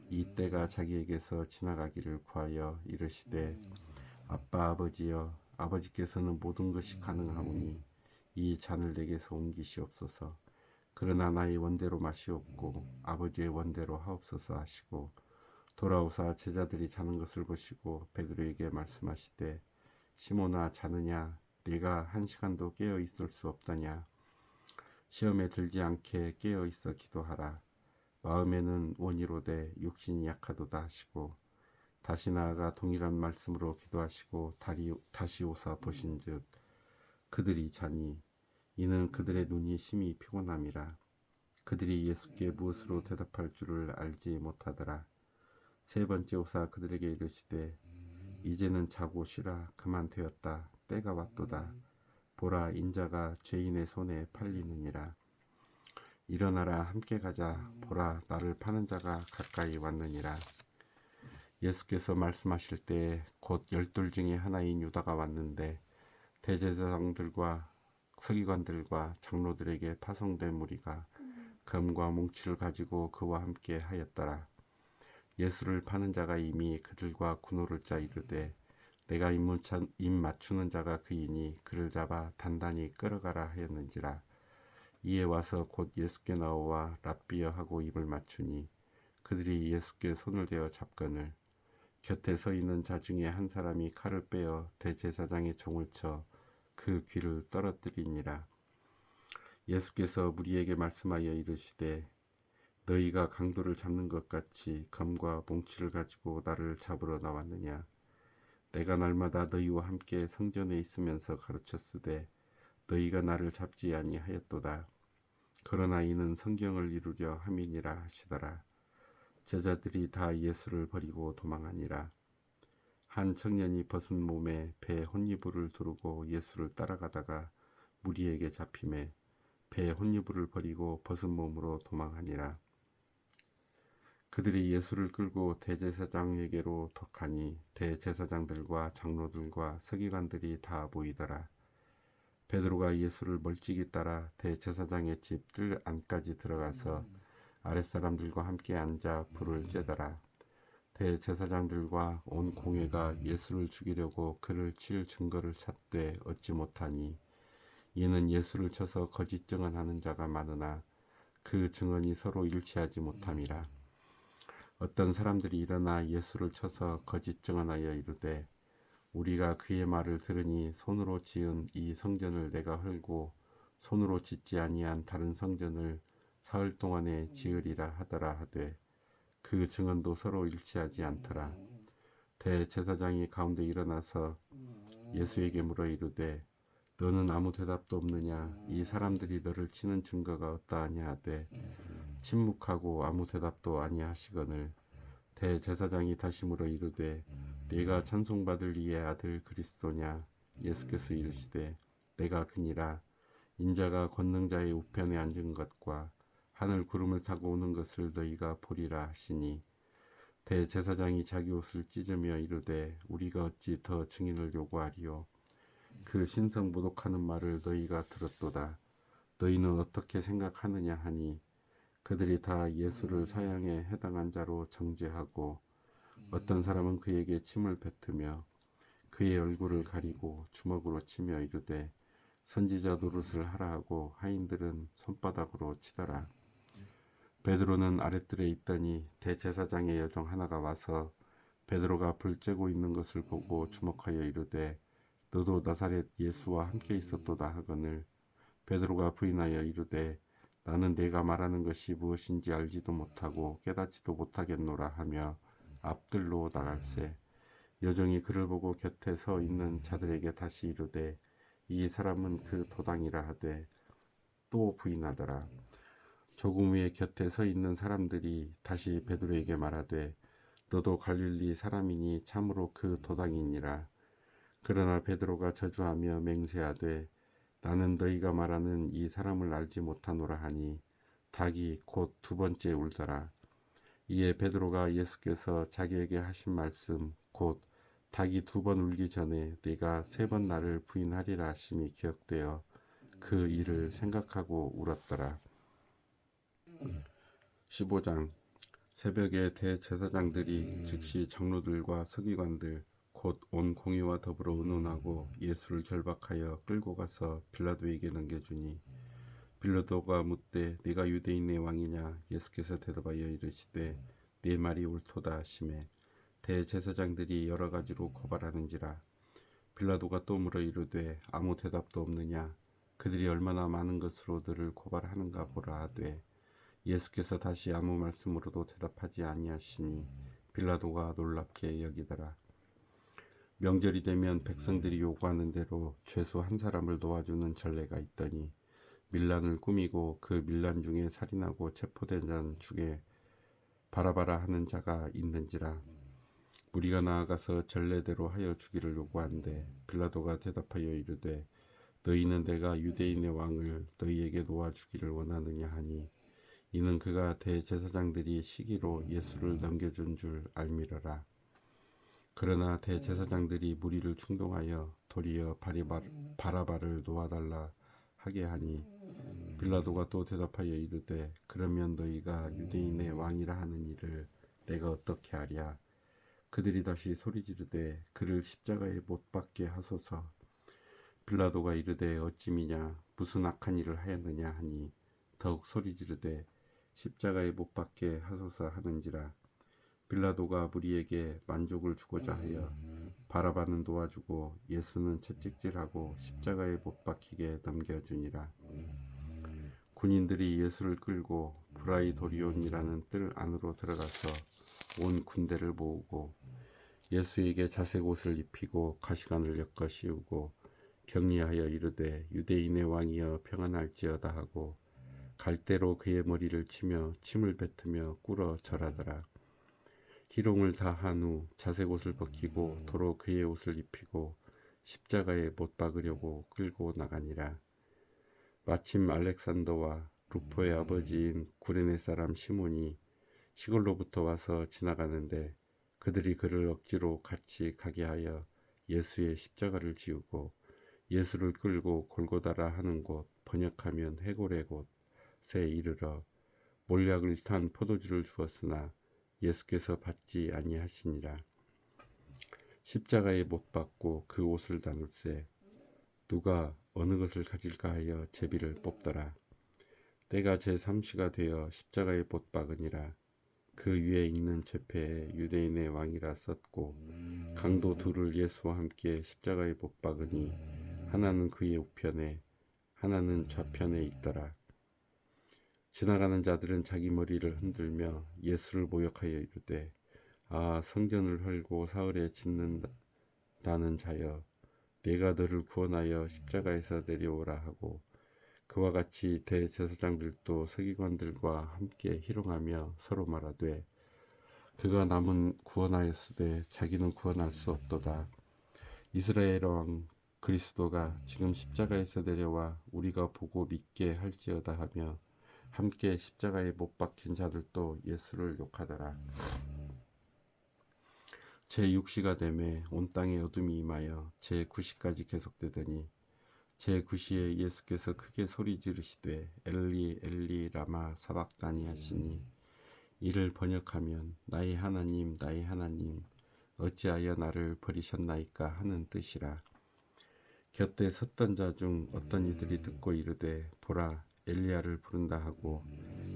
이 때가 자기에게서 지나가기를 구하여 이르시되 아빠 아버지여 아버지께서는 모든 것이 가능하오니 이 잔을 내게서 옮기시옵소서. 그러나 나의 원대로 마시옵고 아버지의 원대로 하옵소서 하시고 돌아오사 제자들이 자는 것을 보시고 베드로에게 말씀하시되 시몬아 자느냐 네가 1시간도 깨어 있을 수 없더냐 시험에 들지 않게 깨어 있어 기도하라. 마음에는 원이로되 육신이 약하도다 하시고 다시 나아가 동일한 말씀으로 기도하시고 다시 오사 보신즉 그들이 자니 이는 그들의 눈이 심히 피곤함이라. 그들이 예수께 무엇으로 대답할 줄을 알지 못하더라. 세 번째 오사 그들에게 이르시되 이제는 자고 쉬라. 그만 되었다. 때가 왔도다. 보라, 인자가 죄인의 손에 팔리느니라. 일어나라, 함께 가자. 보라, 나를 파는 자가 가까이 왔느니라. 예수께서 말씀하실 때에 곧 12 중에 하나인 유다가 왔는데 대제사장들과 서기관들과 장로들에게 파송된 무리가 금과 몽치를 가지고 그와 함께 하였더라. 예수를 파는 자가 이미 그들과 군호를 짜 이르되 내가 입 맞추는 자가 그이니 그를 잡아 단단히 끌어가라 하였는지라. 이에 와서 곧 예수께 나오와 랍비여 하고 입을 맞추니 그들이 예수께 손을 대어 잡거늘 곁에 서 있는 자 중에 한 사람이 칼을 빼어 대제사장의 종을 쳐 그 귀를 떨어뜨리니라. 예수께서 무리에게 말씀하여 이르시되 너희가 강도를 잡는 것 같이 검과 몽치를 가지고 나를 잡으러 나왔느냐. 내가 날마다 너희와 함께 성전에 있으면서 가르쳤으되 너희가 나를 잡지 아니하였도다. 그러나 이는 성경을 이루려 함이니라 하시더라. 제자들이 다 예수를 버리고 도망하니라. 한 청년이 벗은 몸에 배 혼이불을 두르고 예수를 따라가다가 무리에게 잡히매 배 혼이불을 버리고 벗은 몸으로 도망하니라. 그들이 예수를 끌고 대제사장에게로 덕하니 대제사장들과 장로들과 서기관들이 다 모이더라. 베드로가 예수를 멀찍이 따라 대제사장의 집 뜰 안까지 들어가서 아랫사람들과 함께 앉아 불을 쬐더라. 대제사장들과 온 공회가 예수를 죽이려고 그를 칠 증거를 찾되 얻지 못하니 이는 예수를 쳐서 거짓 증언하는 자가 많으나 그 증언이 서로 일치하지 못함이라. 어떤 사람들이 일어나 예수를 쳐서 거짓 증언하여 이르되 우리가 그의 말을 들으니 손으로 지은 이 성전을 내가 헐고 손으로 짓지 아니한 다른 성전을 사흘 동안에 지으리라 하더라 하되 그 증언도 서로 일치하지 않더라. 대제사장이 가운데 일어나서 예수에게 물어 이르되 너는 아무 대답도 없느냐. 이 사람들이 너를 치는 증거가 어떠하냐 하되 침묵하고 아무 대답도 아니하시거늘 대제사장이 다시 물어 이르되 네가 찬송받을 이의 아들 그리스도냐. 예수께서 이르시되 내가 그니라. 인자가 권능자의 우편에 앉은 것과 하늘 구름을 타고 오는 것을 너희가 보리라 하시니 대제사장이 자기 옷을 찢으며 이르되 우리가 어찌 더 증인을 요구하리요. 그 신성 모독하는 말을 너희가 들었도다. 너희는 어떻게 생각하느냐 하니 그들이 다 예수를 사형에 해당한 자로 정죄하고 어떤 사람은 그에게 침을 뱉으며 그의 얼굴을 가리고 주먹으로 치며 이르되 선지자 노릇을 하라 하고 하인들은 손바닥으로 치더라. 베드로는 아랫뜰에 있더니 대제사장의 여종 하나가 와서 베드로가 불 쬐고 있는 것을 보고 주목하여 이르되 너도 나사렛 예수와 함께 있었도다 하거늘 베드로가 부인하여 이르되 나는 네가 말하는 것이 무엇인지 알지도 못하고 깨닫지도 못하겠노라 하며 앞뜰로 나갈새 여종이 그를 보고 곁에 서 있는 자들에게 다시 이르되 이 사람은 그 도당이라 하되 또 부인하더라. 조금 후에 곁에 서 있는 사람들이 다시 베드로에게 말하되 너도 갈릴리 사람이니 참으로 그 도당이니라. 그러나 베드로가 저주하며 맹세하되 나는 너희가 말하는 이 사람을 알지 못하노라 하니 닭이 곧 두 번째 울더라. 이에 베드로가 예수께서 자기에게 하신 말씀 곧 닭이 두 번 울기 전에 네가 세 번 나를 부인하리라 하심이 기억되어 그 일을 생각하고 울었더라. 15장 새벽에 대제사장들이 즉시 장로들과 서기관들 곧 온 공회와 더불어 의논하고 예수를 결박하여 끌고 가서 빌라도에게 넘겨주니 빌라도가 묻되 네가 유대인의 왕이냐. 예수께서 대답하여 이르시되 네 말이 옳도다 하시매 대제사장들이 여러 가지로 고발하는지라. 빌라도가 또 물어 이르되 아무 대답도 없느냐. 그들이 얼마나 많은 것으로 너를 고발하는가 보라 하되 예수께서 다시 아무 말씀으로도 대답하지 아니하시니 빌라도가 놀랍게 여기더라. 명절이 되면 백성들이 요구하는 대로 죄수 한 사람을 놓아주는 전례가 있더니 밀란을 꾸미고 그 밀란 중에 살인하고 체포된 자 중에 바라바라 하는 자가 있는지라. 무리가 나아가서 전례대로 하여 주기를 요구하는데 빌라도가 대답하여 이르되 너희는 내가 유대인의 왕을 너희에게 놓아주기를 원하느냐 하니 이는 그가 대제사장들이 시기로 예수를 넘겨준 줄 알미러라. 그러나 대제사장들이 무리를 충동하여 도리어 바라바를 놓아달라 하게 하니 빌라도가 또 대답하여 이르되 그러면 너희가 유대인의 왕이라 하는 이를 내가 어떻게 하랴. 그들이 다시 소리지르되 그를 십자가에 못 박게 하소서. 빌라도가 이르되 어찌미냐 무슨 악한 일을 하였느냐 하니 더욱 소리지르되 십자가에 못 박게 하소서 하는지라. 빌라도가 무리에게 만족을 주고자 하여 바라바는 놓아주고 예수는 채찍질하고 십자가에 못 박히게 넘겨주니라. 군인들이 예수를 끌고 브라이도리온이라는 뜰 안으로 들어가서 온 군대를 모으고 예수에게 자색 옷을 입히고 가시관을 엮어 씌우고 격리하여 이르되 유대인의 왕이여 평안할지어다 하고 갈대로 그의 머리를 치며 침을 뱉으며 꿇어 절하더라. 희롱을 다 한 후 자색 옷을 벗기고 도로 그의 옷을 입히고 십자가에 못 박으려고 끌고 나가니라. 마침 알렉산더와 루포의 아버지인 구레네 사람 시몬이 시골로부터 와서 지나가는데 그들이 그를 억지로 같이 가게 하여 예수의 십자가를 지우고 예수를 끌고 골고다라 하는 곳 번역하면 해골의 곳에 이르러 몰약을 탄 포도주를 주었으나 예수께서 받지 아니하시니라. 십자가에 못 박고 그 옷을 나눌세 누가 어느 것을 가질까 하여 제비를 뽑더라. 때가 제3시가 되어 십자가에 못 박으니라. 그 위에 있는 죄패에 유대인의 왕이라 썼고 강도 둘을 예수와 함께 십자가에 못 박으니 하나는 그의 우편에 하나는 좌편에 있더라. 지나가는 자들은 자기 머리를 흔들며 예수를 모욕하여 이르되 아 성전을 헐고 사흘에 짓는다는 자여 내가 너를 구원하여 십자가에서 내려오라 하고 그와 같이 대제사장들도 서기관들과 함께 희롱하며 서로 말하되 그가 남은 구원하였으되 자기는 구원할 수 없도다. 이스라엘 왕 그리스도가 지금 십자가에서 내려와 우리가 보고 믿게 할지어다 하며 함께 십자가에 못 박힌 자들도 예수를 욕하더라. 제6시가 되매 온 땅에 어둠이 임하여 제9시까지 계속되더니 제9시에 예수께서 크게 소리 지르시되 엘리 엘리 라마 사박다니 하시니 이를 번역하면 나의 하나님 나의 하나님 어찌하여 나를 버리셨나이까 하는 뜻이라. 곁에 섰던 자 중 어떤 이들이 듣고 이르되 보라 엘리야를 부른다 하고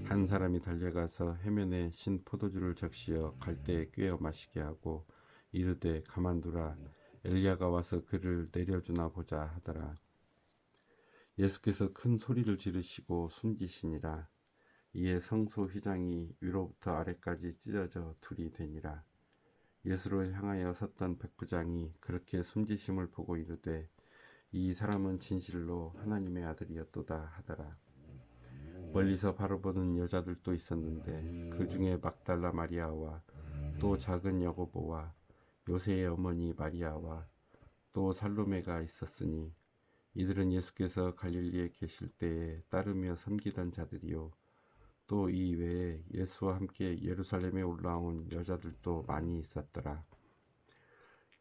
한 사람이 달려가서 해면에 신 포도주를 적시어 갈대에 꿰어 마시게 하고 이르되 가만두라 엘리야가 와서 그를 내려주나 보자 하더라. 예수께서 큰 소리를 지르시고 숨지시니라. 이에 성소 휘장이 위로부터 아래까지 찢어져 둘이 되니라. 예수를 향하여 섰던 백부장이 그렇게 숨지심을 보고 이르되 이 사람은 진실로 하나님의 아들이었도다 하더라. 멀리서 바라보는 여자들도 있었는데 그 중에 막달라 마리아와 또 작은 야고보와 요새의 어머니 마리아와 또 살로메가 있었으니 이들은 예수께서 갈릴리에 계실 때에 따르며 섬기던 자들이요 또 이 외에 예수와 함께 예루살렘에 올라온 여자들도 많이 있었더라.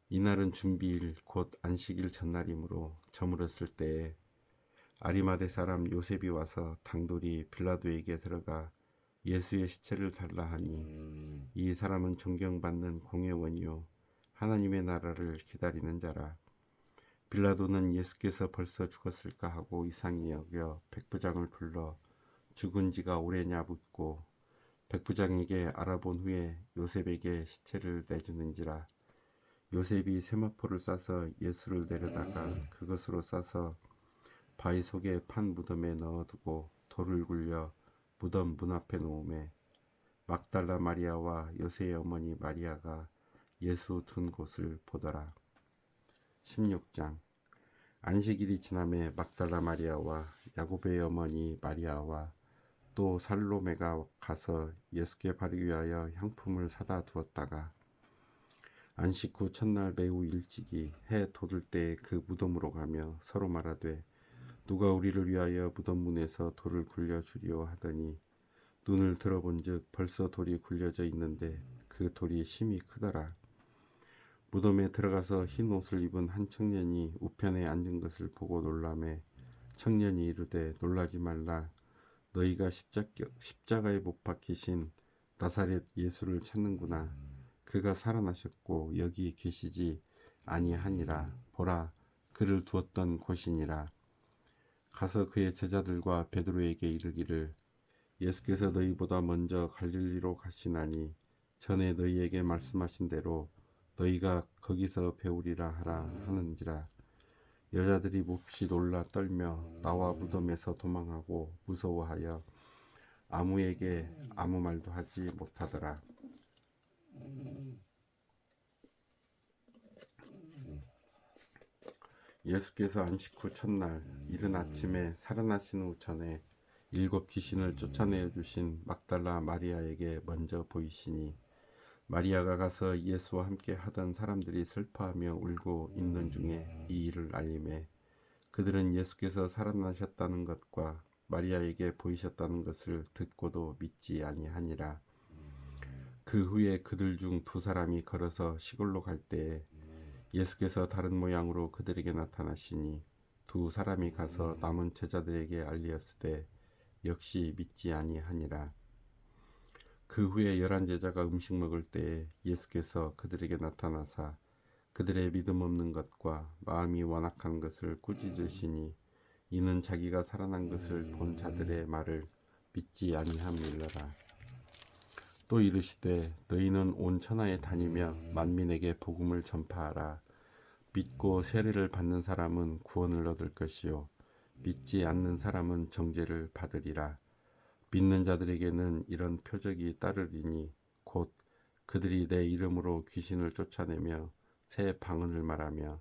이날은 준비일 곧 안식일 전날이므로 저물었을 때에 아리마대 사람 요셉이 와서 당돌이 빌라도에게 들어가 예수의 시체를 달라 하니 이 사람은 존경받는 공회원이요 하나님의 나라를 기다리는 자라. 빌라도는 예수께서 벌써 죽었을까 하고 이상히 여겨 백부장을 불러 죽은 지가 오래냐 묻고 백부장에게 알아본 후에 요셉에게 시체를 내주는지라. 요셉이 세마포를 싸서 예수를 내려다가 그것으로 싸서 바위 속에 판 무덤에 넣어두고 돌을 굴려 무덤 문 앞에 놓음에 막달라 마리아와 요새의 어머니 마리아가 예수 둔 곳을 보더라. 16장. 안식일이 지남에 막달라 마리아와 야고보의 어머니 마리아와 또 살로메가 가서 예수께 바르기 위하여 향품을 사다 두었다가 안식 후 첫날 매우 일찍이 해 돋을 때에 그 무덤으로 가며 서로 말하되 누가 우리를 위하여 무덤 문에서 돌을 굴려 주리오 하더니 눈을 들어본즉 벌써 돌이 굴려져 있는데 그 돌이 심히 크더라. 무덤에 들어가서 흰 옷을 입은 한 청년이 우편에 앉은 것을 보고 놀라매 청년이 이르되 놀라지 말라. 너희가 십자가에 못 박히신 나사렛 예수를 찾는구나. 그가 살아나셨고 여기 계시지 아니하니라. 보라, 그를 두었던 곳이니라. 가서 그의 제자들과 베드로에게 이르기를 예수께서 너희보다 먼저 갈릴리로 가시나니 전에 너희에게 말씀하신 대로 너희가 거기서 배우리라 하라 하는지라. 여자들이 몹시 놀라 떨며 나와 무덤에서 도망하고 무서워하여 아무에게 아무 말도 하지 못하더라. 예수께서 안식 후 첫날 이른 아침에 살아나신 후 전에 7 귀신을 쫓아내어 주신 막달라 마리아에게 먼저 보이시니 마리아가 가서 예수와 함께 하던 사람들이 슬퍼하며 울고 있는 중에 이 일을 알림해 그들은 예수께서 살아나셨다는 것과 마리아에게 보이셨다는 것을 듣고도 믿지 아니하니라. 그 후에 그들 중 2 사람이 걸어서 시골로 갈 때에 예수께서 다른 모양으로 그들에게 나타나시니 2 사람이 가서 남은 제자들에게 알리었으되 역시 믿지 아니하니라. 그 후에 11 제자가 음식 먹을 때에 예수께서 그들에게 나타나사 그들의 믿음 없는 것과 마음이 완악한 것을 꾸짖으시니 이는 자기가 살아난 것을 본 자들의 말을 믿지 아니함일러라. 또 이르시되 너희는 온 천하에 다니며 만민에게 복음을 전파하라. 믿고 세례를 받는 사람은 구원을 얻을 것이요 믿지 않는 사람은 정죄를 받으리라. 믿는 자들에게는 이런 표적이 따르리니 곧 그들이 내 이름으로 귀신을 쫓아내며 새 방언을 말하며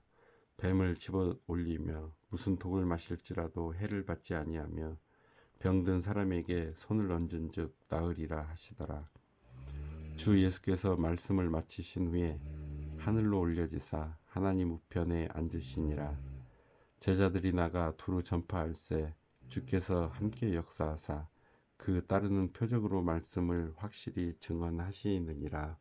뱀을 집어 올리며 무슨 독을 마실지라도 해를 받지 아니하며 병든 사람에게 손을 얹은즉 나으리라 하시더라. 주 예수께서 말씀을 마치신 후에 하늘로 올려지사 하나님 우편에 앉으시니라. 제자들이 나가 두루 전파할세 주께서 함께 역사하사 그 따르는 표적으로 말씀을 확실히 증언하시느니라.